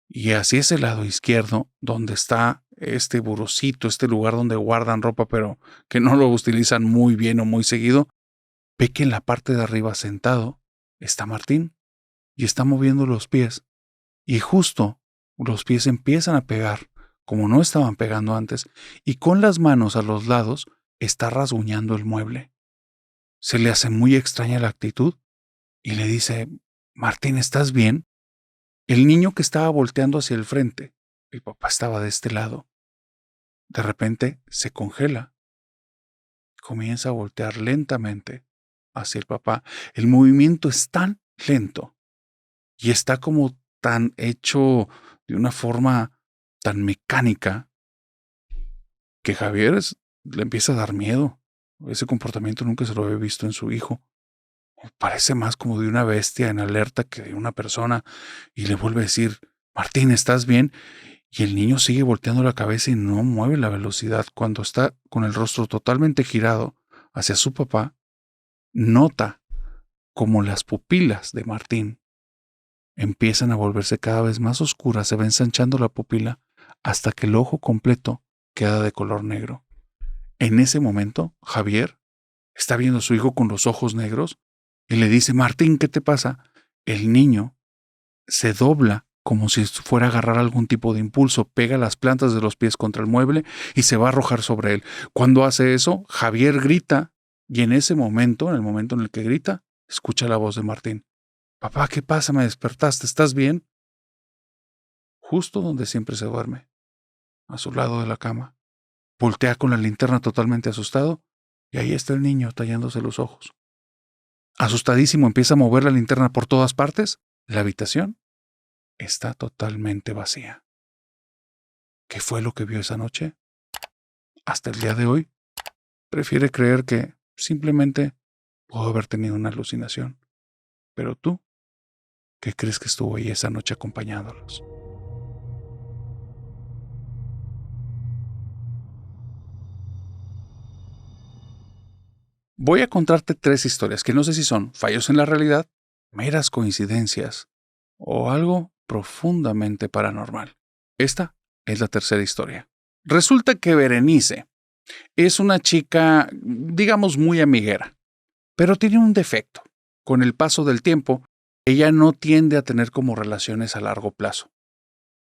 y hacia ese lado izquierdo donde está este burocito, este lugar donde guardan ropa pero que no lo utilizan muy bien o muy seguido, ve que en la parte de arriba sentado está Martín y está moviendo los pies y justo los pies empiezan a pegar como no estaban pegando antes y con las manos a los lados está rasguñando el mueble. Se le hace muy extraña la actitud y le dice, Martín, ¿estás bien? El niño que estaba volteando hacia el frente, el papá estaba de este lado. De repente se congela, comienza a voltear lentamente hacia el papá. El movimiento es tan lento y está como tan hecho de una forma tan mecánica que le empieza a dar miedo. Ese comportamiento nunca se lo había visto en su hijo. Parece más como de una bestia en alerta que de una persona, y le vuelve a decir, Martín, ¿estás bien? Y el niño sigue volteando la cabeza y no mueve la velocidad. Cuando está con el rostro totalmente girado hacia su papá, nota como las pupilas de Martín empiezan a volverse cada vez más oscuras, se va ensanchando la pupila hasta que el ojo completo queda de color negro. En ese momento, Javier está viendo a su hijo con los ojos negros y le dice, Martín, ¿qué te pasa? El niño se dobla como si fuera a agarrar algún tipo de impulso, pega las plantas de los pies contra el mueble y se va a arrojar sobre él. Cuando hace eso, Javier grita y en ese momento, en el momento en el que grita, escucha la voz de Martín. Papá, ¿qué pasa? ¿Me despertaste? ¿Estás bien? Justo donde siempre se duerme, a su lado de la cama. Voltea con la linterna totalmente asustado y ahí está el niño tallándose los ojos. Asustadísimo empieza a mover la linterna por todas partes. La habitación está totalmente vacía. ¿Qué fue lo que vio esa noche? Hasta el día de hoy, prefiere creer que simplemente pudo haber tenido una alucinación. Pero tú, ¿qué crees que estuvo ahí esa noche acompañándolos? Voy a contarte 3 historias que no sé si son fallos en la realidad, meras coincidencias o algo profundamente paranormal. Esta es la tercera historia. Resulta que Berenice es una chica, digamos, muy amiguera, pero tiene un defecto. Con el paso del tiempo, ella no tiende a tener como relaciones a largo plazo.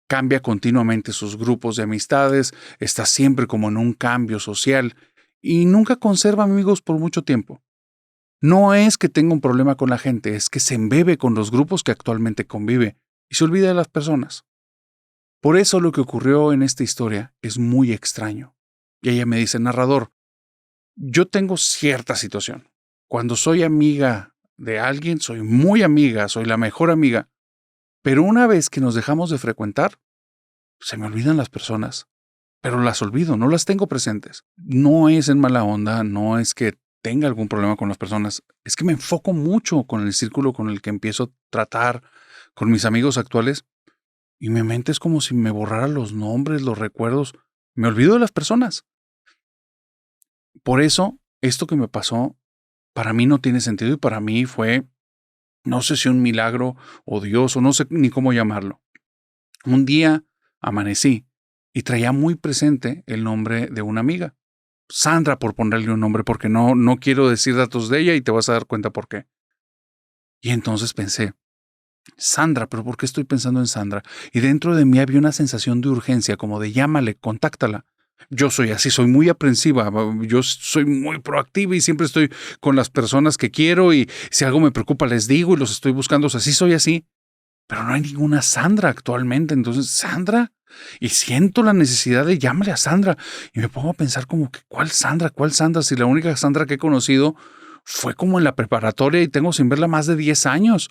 Cambia continuamente sus grupos de amistades, está siempre como en un cambio social y nunca conserva amigos por mucho tiempo. No es que tenga un problema con la gente, es que se embebe con los grupos que actualmente convive y se olvida de las personas. Por eso lo que ocurrió en esta historia es muy extraño. Y ella me dice, narrador, yo tengo cierta situación. Cuando soy amiga de alguien, soy muy amiga, soy la mejor amiga, pero una vez que nos dejamos de frecuentar, se me olvidan las personas. Pero las olvido, no las tengo presentes. No es en mala onda, no es que tenga algún problema con las personas, es que me enfoco mucho con el círculo con el que empiezo a tratar, con mis amigos actuales, y mi mente es como si me borrara los nombres, los recuerdos, me olvido de las personas. Por eso, esto que me pasó, para mí no tiene sentido y para mí fue, no sé si un milagro o Dios o no sé ni cómo llamarlo. Un día amanecí y traía muy presente el nombre de una amiga. Sandra, por ponerle un nombre, porque no quiero decir datos de ella y te vas a dar cuenta por qué. Y entonces pensé, Sandra, ¿pero por qué estoy pensando en Sandra? Y dentro de mí había una sensación de urgencia, como de llámale, contáctala. Yo soy así, soy muy aprensiva, yo soy muy proactiva y siempre estoy con las personas que quiero y si algo me preocupa les digo y los estoy buscando, o sea, sí soy así. Pero no hay ninguna Sandra actualmente, entonces, ¿Sandra? Y siento la necesidad de llámale a Sandra. Y me pongo a pensar como que, ¿cuál Sandra? ¿Cuál Sandra? Si la única Sandra que he conocido fue como en la preparatoria y tengo sin verla más de 10 años.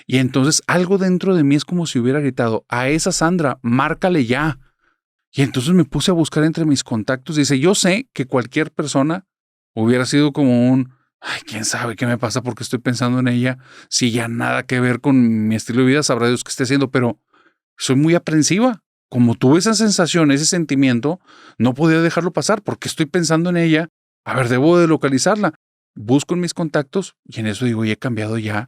Y entonces algo dentro de mí es como si hubiera gritado, a esa Sandra, márcale ya. Y entonces me puse a buscar entre mis contactos. Dice, yo sé que cualquier persona hubiera sido como ay, quién sabe qué me pasa porque estoy pensando en ella. Si ya nada que ver con mi estilo de vida, sabrá Dios qué esté haciendo, pero soy muy aprensiva. Como tuve esa sensación, ese sentimiento, no podía dejarlo pasar porque estoy pensando en ella. A ver, debo de localizarla. Busco en mis contactos y en eso digo, y he cambiado ya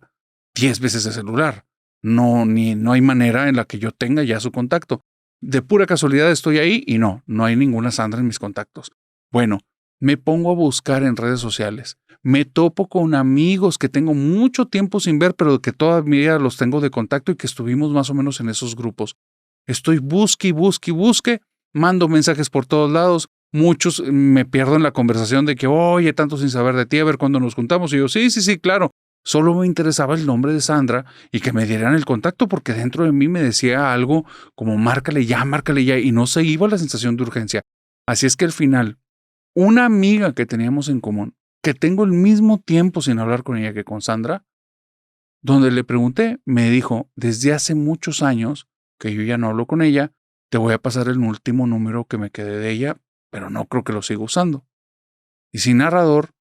10 veces de celular. No hay manera en la que yo tenga ya su contacto. De pura casualidad estoy ahí y no hay ninguna Sandra en mis contactos. Bueno, me pongo a buscar en redes sociales. Me topo con amigos que tengo mucho tiempo sin ver, pero que todavía los tengo de contacto y que estuvimos más o menos en esos grupos. Estoy busque, mando mensajes por todos lados Muchos me pierdo en la conversación de que, oye, tanto sin saber de ti, a ver cuándo nos juntamos. Y yo, sí, claro. Solo me interesaba el nombre de Sandra y que me dieran el contacto porque dentro de mí me decía algo como márcale ya, y no se iba la sensación de urgencia. Así es que al final, una amiga que teníamos en común, que tengo el mismo tiempo sin hablar con ella que con Sandra, donde le pregunté, me dijo, desde hace muchos años que yo ya no hablo con ella, te voy a pasar el último número que me quedé de ella, pero no creo que lo siga usando. Y sin narrador,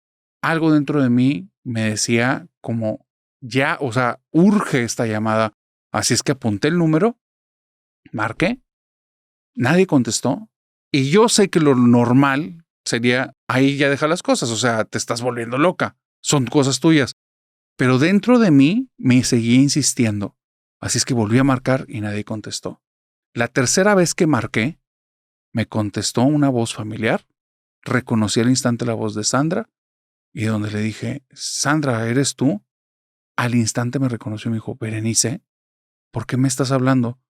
algo dentro de mí me decía como, ya, o sea, urge esta llamada. Así es que apunté el número, marqué, nadie contestó, y yo sé que lo normal sería, ahí ya deja las cosas, o sea, te estás volviendo loca, son cosas tuyas. Pero dentro de mí me seguía insistiendo. Así es que volví a marcar y nadie contestó. La tercera vez que marqué, me contestó una voz familiar. Reconocí al instante la voz de Sandra y donde le dije, Sandra, ¿eres tú? Al instante me reconoció y me dijo, Berenice, ¿por qué me estás hablando?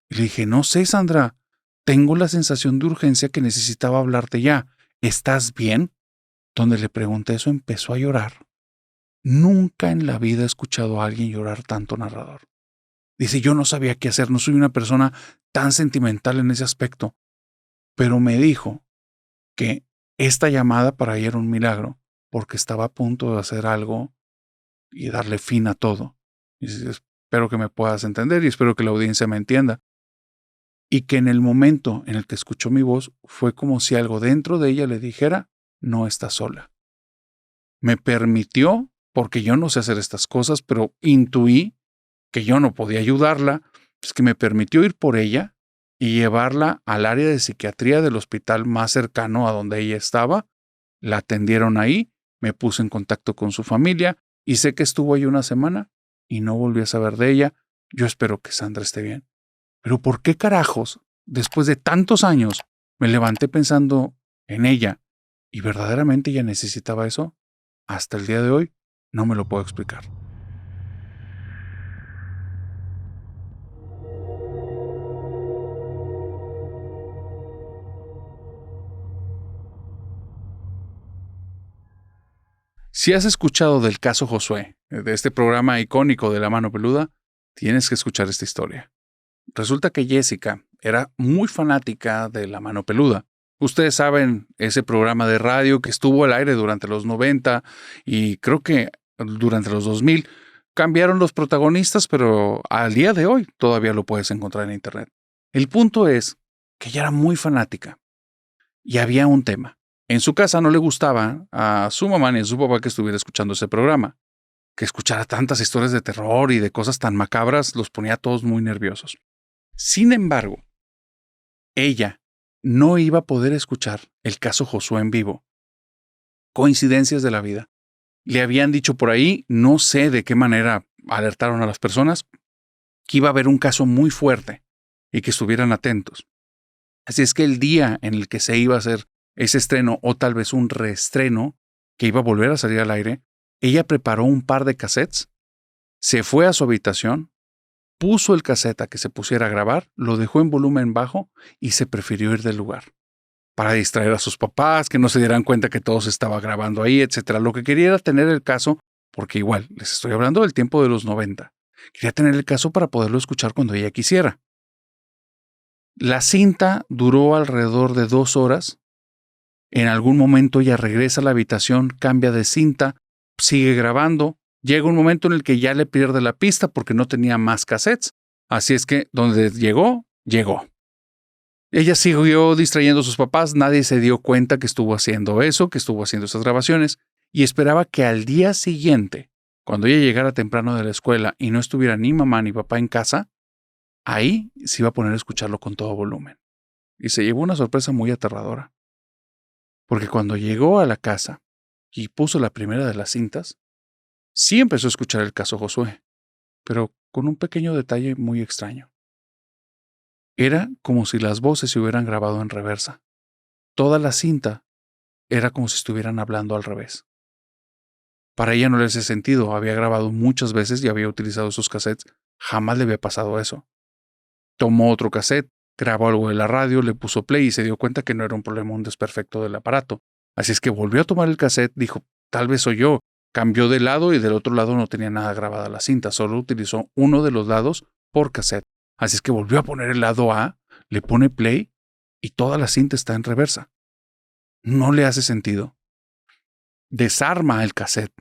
Y le dije, no sé, Sandra, tengo la sensación de urgencia que necesitaba hablarte ya. ¿Estás bien? Donde le pregunté eso empezó a llorar. Nunca en la vida he escuchado a alguien llorar tanto, narrador. Dice, yo no sabía qué hacer, no soy una persona tan sentimental en ese aspecto, pero me dijo que esta llamada para ella era un milagro, porque estaba a punto de hacer algo y darle fin a todo. Y dice, espero que me puedas entender y espero que la audiencia me entienda. Y que en el momento en el que escuchó mi voz fue como si algo dentro de ella le dijera, no estás sola. Me permitió, porque yo no sé hacer estas cosas, pero intuí que yo no podía ayudarla, es que me permitió ir por ella y llevarla al área de psiquiatría del hospital más cercano a donde ella estaba. La atendieron ahí, me puse en contacto con su familia y sé que estuvo ahí una semana y no volví a saber de ella. Yo espero que Sandra esté bien. Pero ¿por qué carajos, después de tantos años, me levanté pensando en ella y verdaderamente ella necesitaba eso? Hasta el día de hoy no me lo puedo explicar. Si has escuchado del caso Josué, de este programa icónico de La Mano Peluda, tienes que escuchar esta historia. Resulta que Jessica era muy fanática de La Mano Peluda. Ustedes saben, ese programa de radio que estuvo al aire durante los 90 y creo que durante los 2000. Cambiaron los protagonistas, pero al día de hoy todavía lo puedes encontrar en internet. El punto es que ella era muy fanática y había un tema. En su casa no le gustaba a su mamá ni a su papá que estuviera escuchando ese programa. Que escuchara tantas historias de terror y de cosas tan macabras los ponía a todos muy nerviosos. Sin embargo, ella no iba a poder escuchar el caso Josué en vivo. Coincidencias de la vida. Le habían dicho por ahí, no sé de qué manera alertaron a las personas, que iba a haber un caso muy fuerte y que estuvieran atentos. Así es que el día en el que se iba a hacer ese estreno o tal vez un reestreno que iba a volver a salir al aire, ella preparó un par de cassettes, se fue a su habitación, puso el cassette a que se pusiera a grabar, lo dejó en volumen bajo y se prefirió ir del lugar para distraer a sus papás, que no se dieran cuenta que todo se estaba grabando ahí, etc. Lo que quería era tener el caso, porque igual, les estoy hablando del tiempo de los 90. Quería tener el caso para poderlo escuchar cuando ella quisiera. La cinta duró alrededor de 2 horas. En algún momento ella regresa a la habitación, cambia de cinta, sigue grabando. Llega un momento en el que ya le pierde la pista porque no tenía más cassettes. Así es que donde llegó, llegó. Ella siguió distrayendo a sus papás, nadie se dio cuenta que estuvo haciendo eso, que estuvo haciendo esas grabaciones, y esperaba que al día siguiente, cuando ella llegara temprano de la escuela y no estuviera ni mamá ni papá en casa, ahí se iba a poner a escucharlo con todo volumen. Y se llevó una sorpresa muy aterradora. Porque cuando llegó a la casa y puso la primera de las cintas, sí empezó a escuchar el caso Josué, pero con un pequeño detalle muy extraño. Era como si las voces se hubieran grabado en reversa. Toda la cinta era como si estuvieran hablando al revés. Para ella no le hacía sentido, había grabado muchas veces y había utilizado esos cassettes, jamás le había pasado eso. Tomó otro cassette, grabó algo de la radio, le puso play y se dio cuenta que no era un problema, un desperfecto del aparato. Así es que volvió a tomar el cassette, dijo, tal vez soy yo. Cambió de lado y del otro lado no tenía nada grabada la cinta, solo utilizó uno de los lados por cassette. Así es que volvió a poner el lado A, le pone play y toda la cinta está en reversa. No le hace sentido. Desarma el cassette.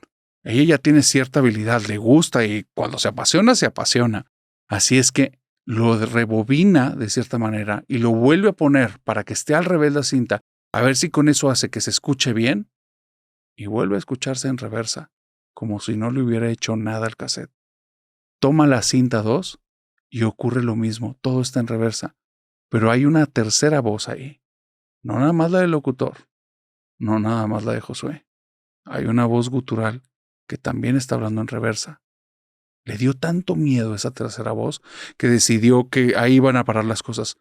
Ella ya tiene cierta habilidad, le gusta y cuando se apasiona, se apasiona. Así es que lo rebobina de cierta manera y lo vuelve a poner para que esté al revés la cinta, a ver si con eso hace que se escuche bien. Y vuelve a escucharse en reversa, como si no le hubiera hecho nada al cassette. Toma la cinta 2 y ocurre lo mismo, todo está en reversa, pero hay una tercera voz ahí. No nada más la del locutor, no nada más la de Josué. Hay una voz gutural que también está hablando en reversa. Le dio tanto miedo esa tercera voz que decidió que ahí iban a parar las cosas.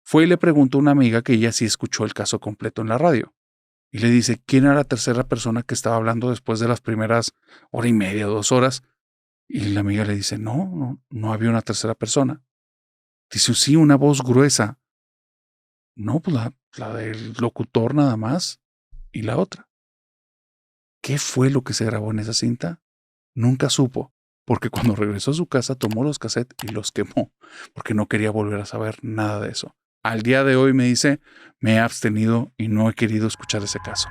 Fue y le preguntó a una amiga que ella sí escuchó el caso completo en la radio. Y le dice, ¿quién era la tercera persona que estaba hablando después de las primeras hora y media, 2 horas? Y la amiga le dice, no había una tercera persona. Dice, sí, una voz gruesa. No, pues la del locutor nada más. Y la otra. ¿Qué fue lo que se grabó en esa cinta? Nunca supo, porque cuando regresó a su casa tomó los cassettes y los quemó, porque no quería volver a saber nada de eso. Al día de hoy me dice, me he abstenido y no he querido escuchar ese caso.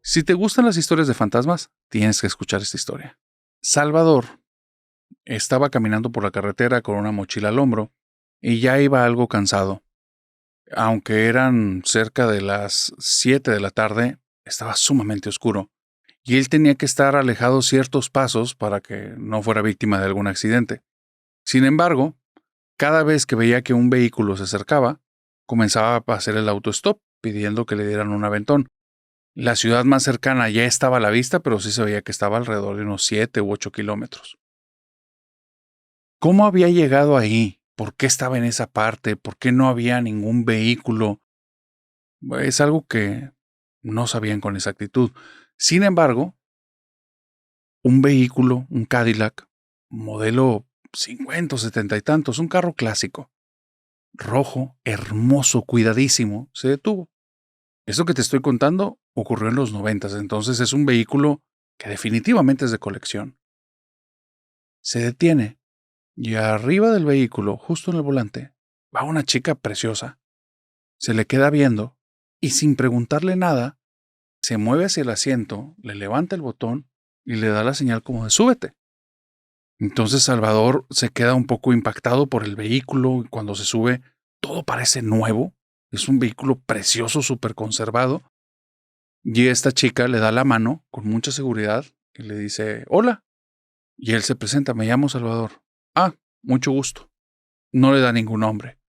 Si te gustan las historias de fantasmas, tienes que escuchar esta historia. Salvador estaba caminando por la carretera con una mochila al hombro y ya iba algo cansado. Aunque eran cerca de las 7 de la tarde, estaba sumamente oscuro y él tenía que estar alejado ciertos pasos para que no fuera víctima de algún accidente. Sin embargo, cada vez que veía que un vehículo se acercaba, comenzaba a hacer el autostop pidiendo que le dieran un aventón. La ciudad más cercana ya estaba a la vista, pero sí se veía que estaba alrededor de unos 7 u 8 kilómetros. ¿Cómo había llegado ahí? ¿Por qué estaba en esa parte? ¿Por qué no había ningún vehículo? Es algo que no sabían con exactitud. Sin embargo, un vehículo, un Cadillac, modelo 50 o 70 y tantos, un carro clásico, rojo, hermoso, cuidadísimo, se detuvo. Esto que te estoy contando ocurrió en los 90, entonces es un vehículo que definitivamente es de colección. Se detiene y arriba del vehículo, justo en el volante, va una chica preciosa. Se le queda viendo y sin preguntarle nada, se mueve hacia el asiento, le levanta el botón y le da la señal como de súbete. Entonces Salvador se queda un poco impactado por el vehículo y cuando se sube todo parece nuevo. Es un vehículo precioso, súper conservado. Y esta chica le da la mano con mucha seguridad y le dice, hola. Y él se presenta, me llamo Salvador. Ah, mucho gusto. No le da ningún nombre.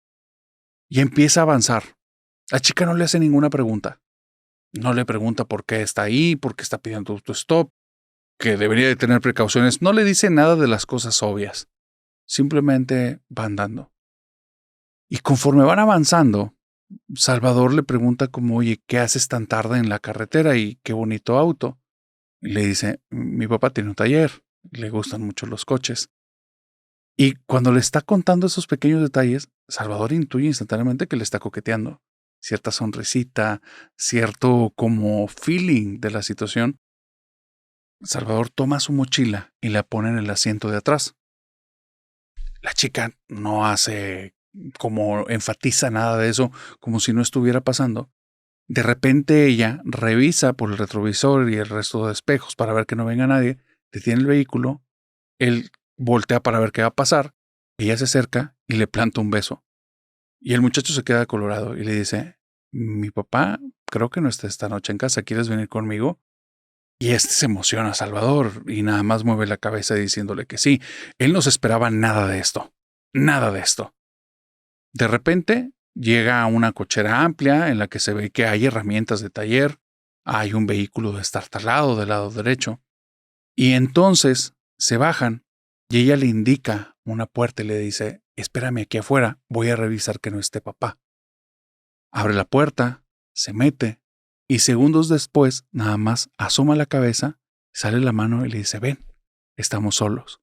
Y empieza a avanzar. La chica no le hace ninguna pregunta. No le pregunta por qué está ahí, por qué está pidiendo autostop, que debería de tener precauciones. No le dice nada de las cosas obvias. Simplemente va andando. Y conforme van avanzando, Salvador le pregunta como, oye, ¿qué haces tan tarde en la carretera y qué bonito auto? Y le dice, mi papá tiene un taller, le gustan mucho los coches. Y cuando le está contando esos pequeños detalles, Salvador intuye instantáneamente que le está coqueteando. Cierta sonrisita, cierto como feeling de la situación. Salvador toma su mochila y la pone en el asiento de atrás. La chica no hace como enfatiza nada de eso, como si no estuviera pasando. De repente ella revisa por el retrovisor y el resto de espejos para ver que no venga nadie, detiene el vehículo, él voltea para ver qué va a pasar, ella se acerca y le planta un beso. Y el muchacho se queda colorado y le dice, mi papá creo que no está esta noche en casa, ¿quieres venir conmigo? Y este se emociona, Salvador, y nada más mueve la cabeza diciéndole que sí. Él no se esperaba nada de esto, nada de esto. De repente llega a una cochera amplia en la que se ve que hay herramientas de taller, hay un vehículo destartalado del lado derecho, y entonces se bajan y ella le indica una puerta y le dice, espérame aquí afuera, voy a revisar que no esté papá. Abre la puerta, se mete, y segundos después nada más asoma la cabeza, sale la mano y le dice, ven. estamos solos.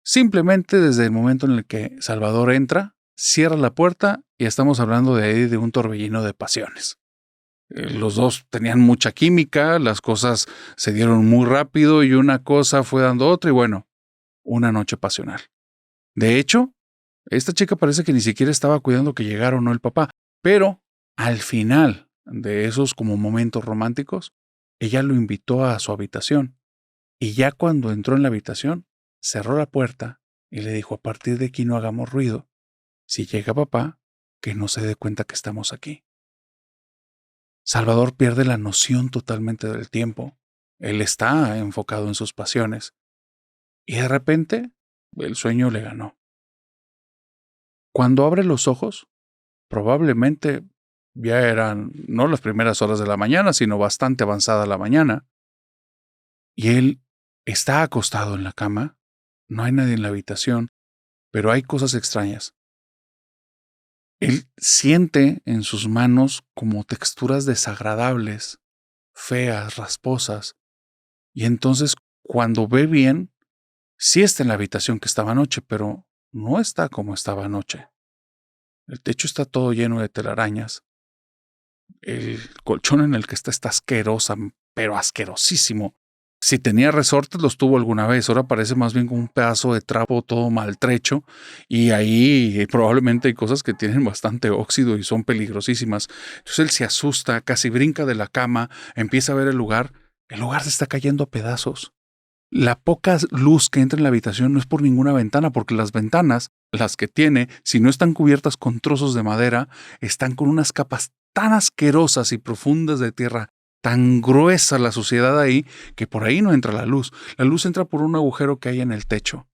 Simplemente desde el momento en el que Salvador entra, cierra la puerta y estamos hablando de ahí de un torbellino de pasiones. Los dos tenían mucha química, las cosas se dieron muy rápido y una cosa fue dando otra y bueno, una noche pasional. De hecho, esta chica parece que ni siquiera estaba cuidando que llegara o no el papá, pero al final de esos como momentos románticos, ella lo invitó a su habitación y ya cuando entró en la habitación, cerró la puerta y le dijo, a partir de aquí no hagamos ruido. Si llega papá, que no se dé cuenta que estamos aquí. Salvador pierde la noción totalmente del tiempo. Él está enfocado en sus pasiones. Y de repente, el sueño le ganó. Cuando abre los ojos, probablemente ya eran no las primeras horas de la mañana, sino bastante avanzada la mañana. Y él está acostado en la cama. No hay nadie en la habitación, pero hay cosas extrañas. Él siente en sus manos como texturas desagradables, feas, rasposas, y entonces cuando ve bien, sí está en la habitación que estaba anoche, pero no está como estaba anoche. El techo está todo lleno de telarañas. El colchón en el que está asquerosa, pero asquerosísimo. Si tenía resortes, los tuvo alguna vez. Ahora parece más bien como un pedazo de trapo todo maltrecho. Y ahí probablemente hay cosas que tienen bastante óxido y son peligrosísimas. Entonces él se asusta, casi brinca de la cama, empieza a ver el lugar. El lugar se está cayendo a pedazos. La poca luz que entra en la habitación no es por ninguna ventana, porque las ventanas, las que tiene, si no están cubiertas con trozos de madera, están con unas capas tan asquerosas y profundas de tierra, tan gruesa la suciedad ahí, que por ahí no entra la luz. La luz entra por un agujero que hay en el techo.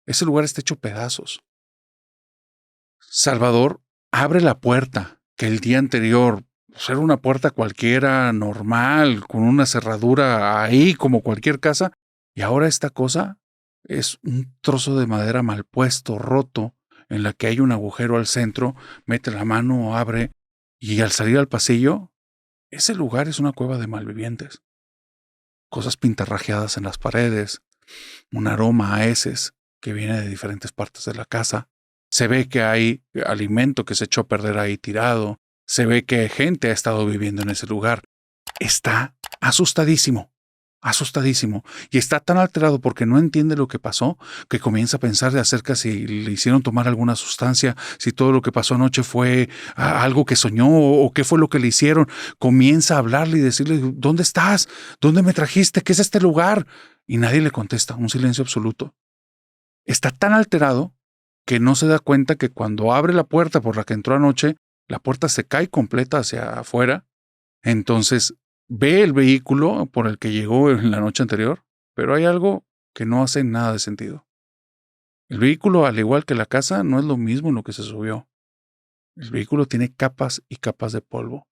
Ese lugar está hecho pedazos. Salvador abre la puerta, que el día anterior pues, era una puerta cualquiera, normal, con una cerradura ahí como cualquier casa, y ahora esta cosa es un trozo de madera mal puesto, roto, en la que hay un agujero al centro, mete la mano, abre, y al salir al pasillo, ese lugar es una cueva de malvivientes. Cosas pintarrajeadas en las paredes, un aroma a heces que viene de diferentes partes de la casa. Se ve que hay alimento que se echó a perder ahí tirado. Se ve que gente ha estado viviendo en ese lugar. Está asustadísimo, asustadísimo. Y está tan alterado porque no entiende lo que pasó que comienza a pensar de acerca si le hicieron tomar alguna sustancia, si todo lo que pasó anoche fue algo que soñó o qué fue lo que le hicieron. Comienza a hablarle y decirle, ¿dónde estás? ¿Dónde me trajiste? ¿Qué es este lugar? Y nadie le contesta, un silencio absoluto. Está tan alterado que no se da cuenta que cuando abre la puerta por la que entró anoche, la puerta se cae completa hacia afuera. Entonces ve el vehículo por el que llegó en la noche anterior, pero hay algo que no hace nada de sentido. El vehículo, al igual que la casa, no es lo mismo en lo que se subió. El vehículo tiene capas y capas de polvo.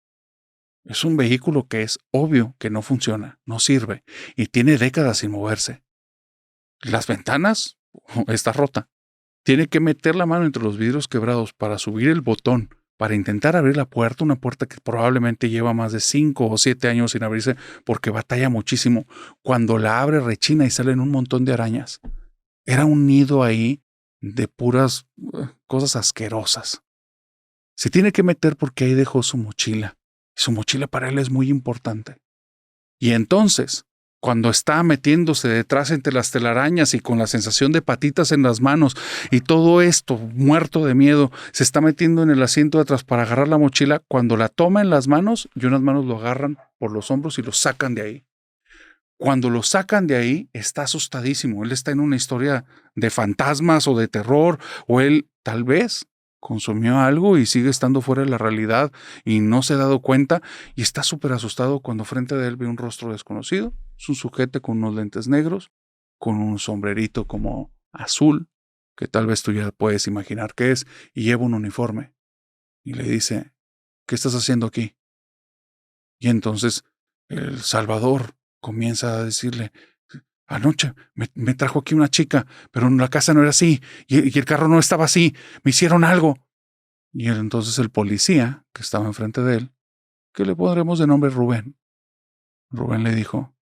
Es un vehículo que es obvio que no funciona, no sirve, y tiene décadas sin moverse. Las ventanas está rota. Tiene que meter la mano entre los vidrios quebrados para subir el botón, para intentar abrir la puerta, una puerta que probablemente lleva más de 5 o 7 años sin abrirse porque batalla muchísimo. Cuando la abre rechina y salen un montón de arañas. Era un nido ahí de puras cosas asquerosas. Se tiene que meter porque ahí dejó su mochila. Su mochila para él es muy importante. Y entonces, cuando está metiéndose detrás entre las telarañas y con la sensación de patitas en las manos y todo esto, muerto de miedo, se está metiendo en el asiento de atrás para agarrar la mochila, cuando la toma en las manos y unas manos lo agarran por los hombros y lo sacan de ahí. Cuando lo sacan de ahí, está asustadísimo. Él está en una historia de fantasmas o de terror, o él tal vez consumió algo y sigue estando fuera de la realidad y no se ha dado cuenta y está súper asustado cuando frente a él ve un rostro desconocido. Es un sujeto con unos lentes negros, con un sombrerito como azul, que tal vez tú ya puedes imaginar qué es, y lleva un uniforme. Y le dice, ¿qué estás haciendo aquí? Y entonces el Salvador comienza a decirle, anoche me trajo aquí una chica, pero la casa no era así, y el carro no estaba así, me hicieron algo. Y entonces el policía, que estaba enfrente de él, que le pondremos de nombre Rubén, Rubén le dijo,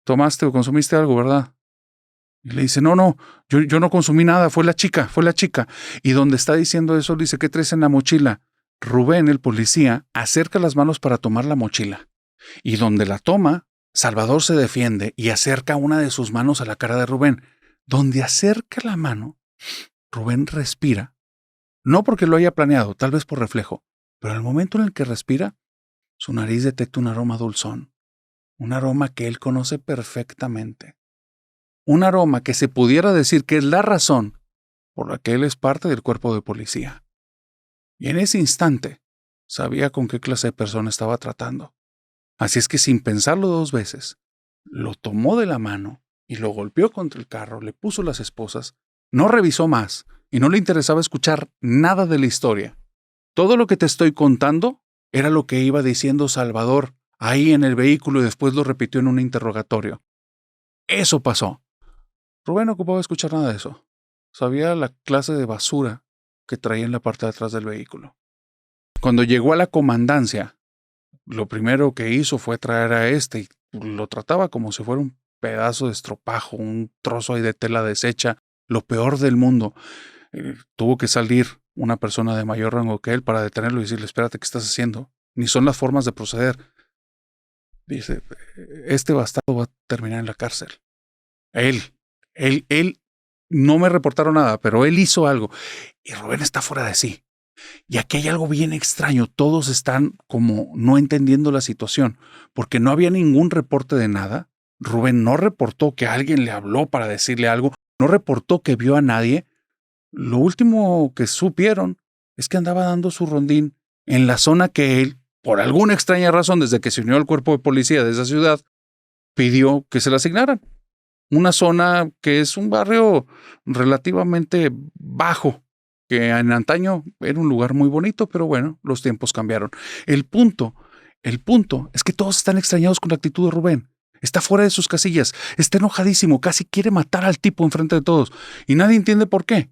tomaste o consumiste algo, ¿verdad? Y le dice, no, yo no consumí nada, fue la chica. Y donde está diciendo eso, le dice, ¿qué traes en la mochila? Rubén, el policía, acerca las manos para tomar la mochila. Y donde la toma, Salvador se defiende y acerca una de sus manos a la cara de Rubén. Donde acerca la mano, Rubén respira. No porque lo haya planeado, tal vez por reflejo, pero al momento en el que respira, su nariz detecta un aroma dulzón. Un aroma que él conoce perfectamente. Un aroma que se pudiera decir que es la razón por la que él es parte del cuerpo de policía. Y en ese instante sabía con qué clase de persona estaba tratando. Así es que sin pensarlo dos veces, lo tomó de la mano y lo golpeó contra el carro, le puso las esposas, no revisó más y no le interesaba escuchar nada de la historia. Todo lo que te estoy contando era lo que iba diciendo Salvador ahí en el vehículo y después lo repitió en un interrogatorio. Eso pasó. Rubén no ocupaba escuchar nada de eso. Sabía la clase de basura que traía en la parte de atrás del vehículo. Cuando llegó a la comandancia, lo primero que hizo fue traer a y lo trataba como si fuera un pedazo de estropajo, un trozo ahí de tela deshecha, lo peor del mundo. Tuvo que salir una persona de mayor rango que él para detenerlo y decirle, espérate, ¿qué estás haciendo? Ni son las formas de proceder. Dice, este bastardo va a terminar en la cárcel. Él, no me reportaron nada, pero él hizo algo. Y Rubén está fuera de sí. Y aquí hay algo bien extraño. Todos están como no entendiendo la situación, porque no había ningún reporte de nada. Rubén no reportó que alguien le habló para decirle algo. No reportó que vio a nadie. Lo último que supieron es que andaba dando su rondín en la zona que él, por alguna extraña razón, desde que se unió al cuerpo de policía de esa ciudad, pidió que se le asignaran. Una zona que es un barrio relativamente bajo, que en antaño era un lugar muy bonito, pero bueno, los tiempos cambiaron. El punto es que todos están extrañados con la actitud de Rubén. Está fuera de sus casillas, está enojadísimo, casi quiere matar al tipo enfrente de todos, y nadie entiende por qué.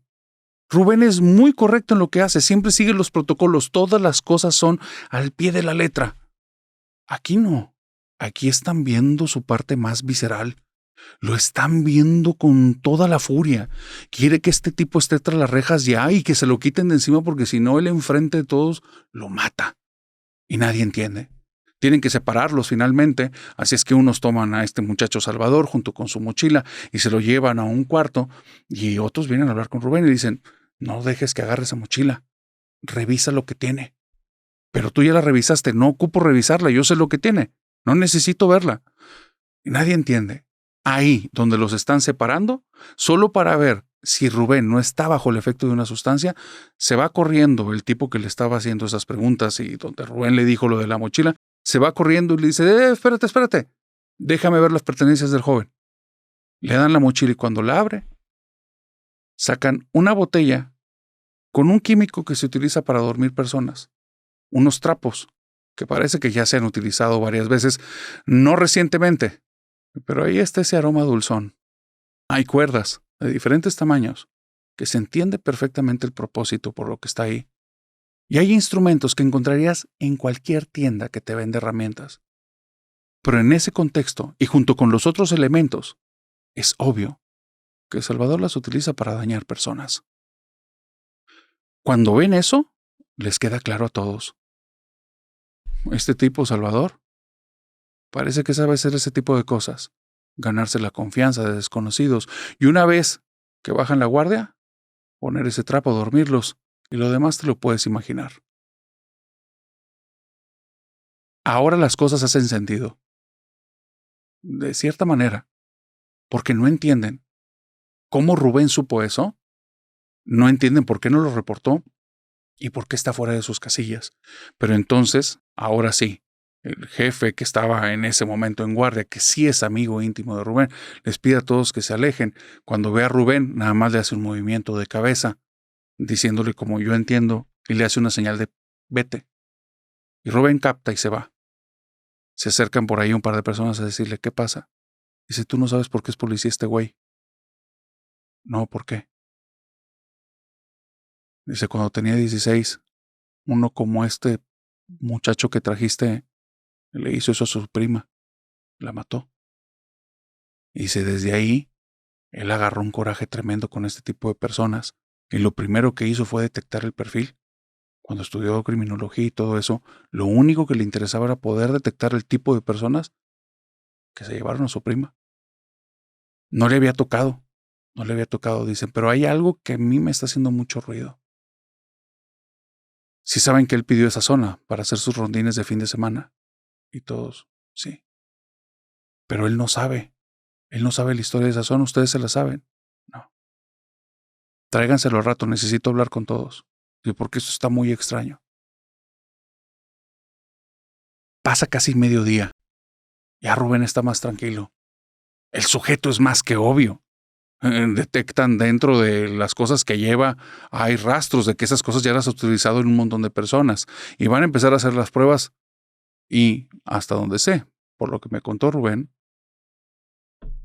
Rubén es muy correcto en lo que hace, siempre sigue los protocolos, todas las cosas son al pie de la letra. Aquí no, aquí están viendo su parte más visceral. Lo están viendo con toda la furia. Quiere que este tipo esté tras las rejas ya y que se lo quiten de encima porque si no, él enfrente de todos lo mata. Y nadie entiende. Tienen que separarlos finalmente, así es que unos toman a este muchacho Salvador junto con su mochila y se lo llevan a un cuarto y otros vienen a hablar con Rubén y dicen, no dejes que agarre esa mochila, revisa lo que tiene. Pero tú ya la revisaste, no ocupo revisarla, yo sé lo que tiene, no necesito verla. Y nadie entiende. Ahí donde los están separando, solo para ver si Rubén no está bajo el efecto de una sustancia, se va corriendo el tipo que le estaba haciendo esas preguntas y donde Rubén le dijo lo de la mochila, se va corriendo y le dice, espérate, déjame ver las pertenencias del joven. Le dan la mochila y cuando la abre, sacan una botella con un químico que se utiliza para dormir personas, unos trapos que parece que ya se han utilizado varias veces, no recientemente, pero ahí está ese aroma dulzón. Hay cuerdas de diferentes tamaños que se entiende perfectamente el propósito por lo que está ahí. Y hay instrumentos que encontrarías en cualquier tienda que te vende herramientas. Pero en ese contexto, y junto con los otros elementos, es obvio que Salvador las utiliza para dañar personas. Cuando ven eso, les queda claro a todos. Este tipo, Salvador, parece que sabe hacer ese tipo de cosas, ganarse la confianza de desconocidos, y una vez que bajan la guardia, poner ese trapo, dormirlos, y lo demás te lo puedes imaginar. Ahora las cosas hacen sentido. De cierta manera, porque no entienden cómo Rubén supo eso, no entienden por qué no lo reportó y por qué está fuera de sus casillas. Pero entonces, ahora sí, el jefe que estaba en ese momento en guardia, que sí es amigo íntimo de Rubén, les pide a todos que se alejen. Cuando ve a Rubén, nada más le hace un movimiento de cabeza, diciéndole como yo entiendo, y le hace una señal de vete. Y Rubén capta y se va. Se acercan por ahí un par de personas a decirle, ¿qué pasa? Dice, tú no sabes por qué es policía este güey. No, ¿por qué? Dice, cuando tenía 16, uno como este muchacho que trajiste le hizo eso a su prima. La mató. Y si desde ahí él agarró un coraje tremendo con este tipo de personas y lo primero que hizo fue detectar el perfil. Cuando estudió criminología y todo eso, lo único que le interesaba era poder detectar el tipo de personas que se llevaron a su prima. No le había tocado, dicen, pero hay algo que a mí me está haciendo mucho ruido. Sí saben que él pidió esa zona para hacer sus rondines de fin de semana. Y todos, sí. Pero él no sabe la historia de esa zona, ustedes se la saben. No. Tráiganselo al rato, necesito hablar con todos. Y porque eso está muy extraño. Pasa casi mediodía. Ya Rubén está más tranquilo. El sujeto es más que obvio. Detectan dentro de las cosas que lleva, hay rastros de que esas cosas ya las ha utilizado en un montón de personas. Y van a empezar a hacer las pruebas. Y hasta donde sé, por lo que me contó Rubén,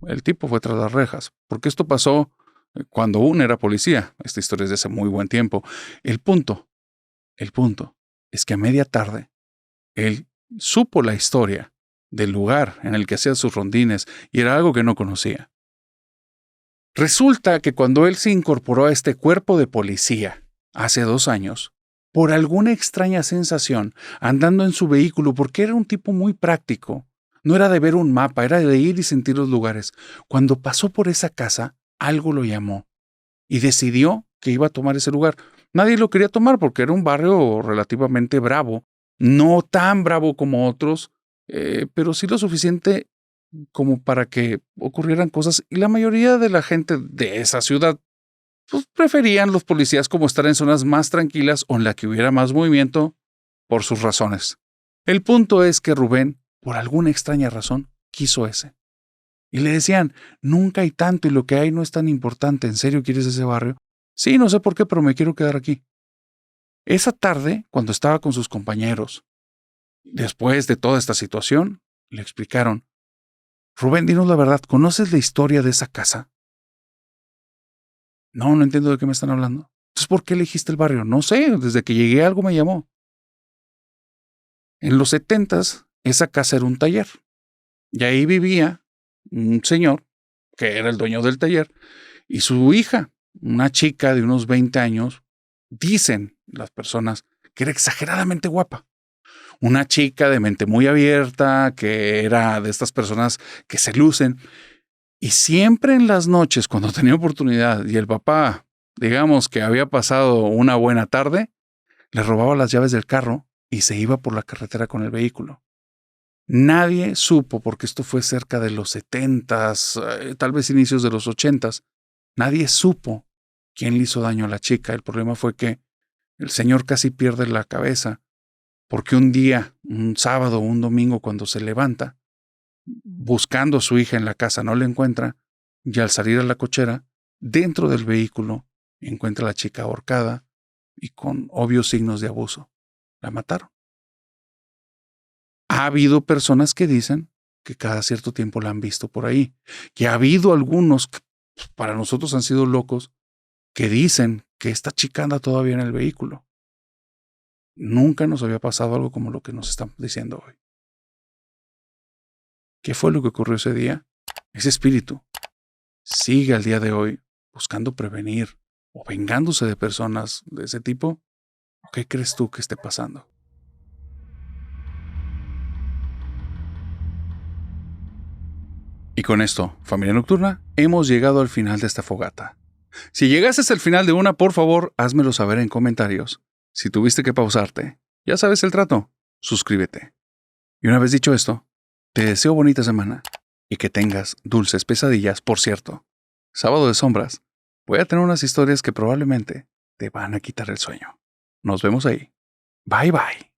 el tipo fue tras las rejas. Porque esto pasó cuando uno era policía. Esta historia es de hace muy buen tiempo. El punto es que a media tarde, él supo la historia del lugar en el que hacía sus rondines y era algo que no conocía. Resulta que cuando él se incorporó a este cuerpo de policía hace 2 años, por alguna extraña sensación, andando en su vehículo, porque era un tipo muy práctico, no era de ver un mapa, era de ir y sentir los lugares. Cuando pasó por esa casa, algo lo llamó y decidió que iba a tomar ese lugar. Nadie lo quería tomar porque era un barrio relativamente bravo, no tan bravo como otros, pero sí lo suficiente como para que ocurrieran cosas. Y la mayoría de la gente de esa ciudad pues, preferían los policías como estar en zonas más tranquilas o en la que hubiera más movimiento por sus razones. El punto es que Rubén, por alguna extraña razón, quiso ese. Y le decían, nunca hay tanto y lo que hay no es tan importante. ¿En serio quieres ese barrio? Sí, no sé por qué, pero me quiero quedar aquí. Esa tarde, cuando estaba con sus compañeros, después de toda esta situación, le explicaron, Rubén, dinos la verdad, ¿conoces la historia de esa casa? No, no entiendo de qué me están hablando. Entonces, ¿por qué elegiste el barrio? No sé, desde que llegué algo me llamó. En los 70s, esa casa era un taller. Y ahí vivía un señor, que era el dueño del taller, y su hija, una chica de unos 20 años, dicen las personas que era exageradamente guapa. Una chica de mente muy abierta, que era de estas personas que se lucen. Y siempre en las noches, cuando tenía oportunidad y el papá, digamos que había pasado una buena tarde, le robaba las llaves del carro y se iba por la carretera con el vehículo. Nadie supo, porque esto fue cerca de los 70s, tal vez inicios de los 80s, nadie supo quién le hizo daño a la chica. El problema fue que el señor casi pierde la cabeza, porque un día, un sábado o un domingo, cuando se levanta, buscando a su hija en la casa, no la encuentra, y al salir a la cochera, dentro del vehículo, encuentra a la chica ahorcada y con obvios signos de abuso. La mataron. Ha habido personas que dicen que cada cierto tiempo la han visto por ahí, que ha habido algunos que para nosotros han sido locos, que dicen que esta chica anda todavía en el vehículo. Nunca nos había pasado algo como lo que nos están diciendo hoy. ¿Qué fue lo que ocurrió ese día? Ese espíritu sigue al día de hoy buscando prevenir o vengándose de personas de ese tipo. ¿Qué crees tú que esté pasando? Y con esto, familia nocturna, hemos llegado al final de esta fogata. Si llegases al final de una, por favor, házmelo saber en comentarios. Si tuviste que pausarte, ya sabes el trato, suscríbete. Y una vez dicho esto, te deseo bonita semana y que tengas dulces pesadillas. Por cierto, sábado de sombras, voy a tener unas historias que probablemente te van a quitar el sueño. Nos vemos ahí. Bye bye.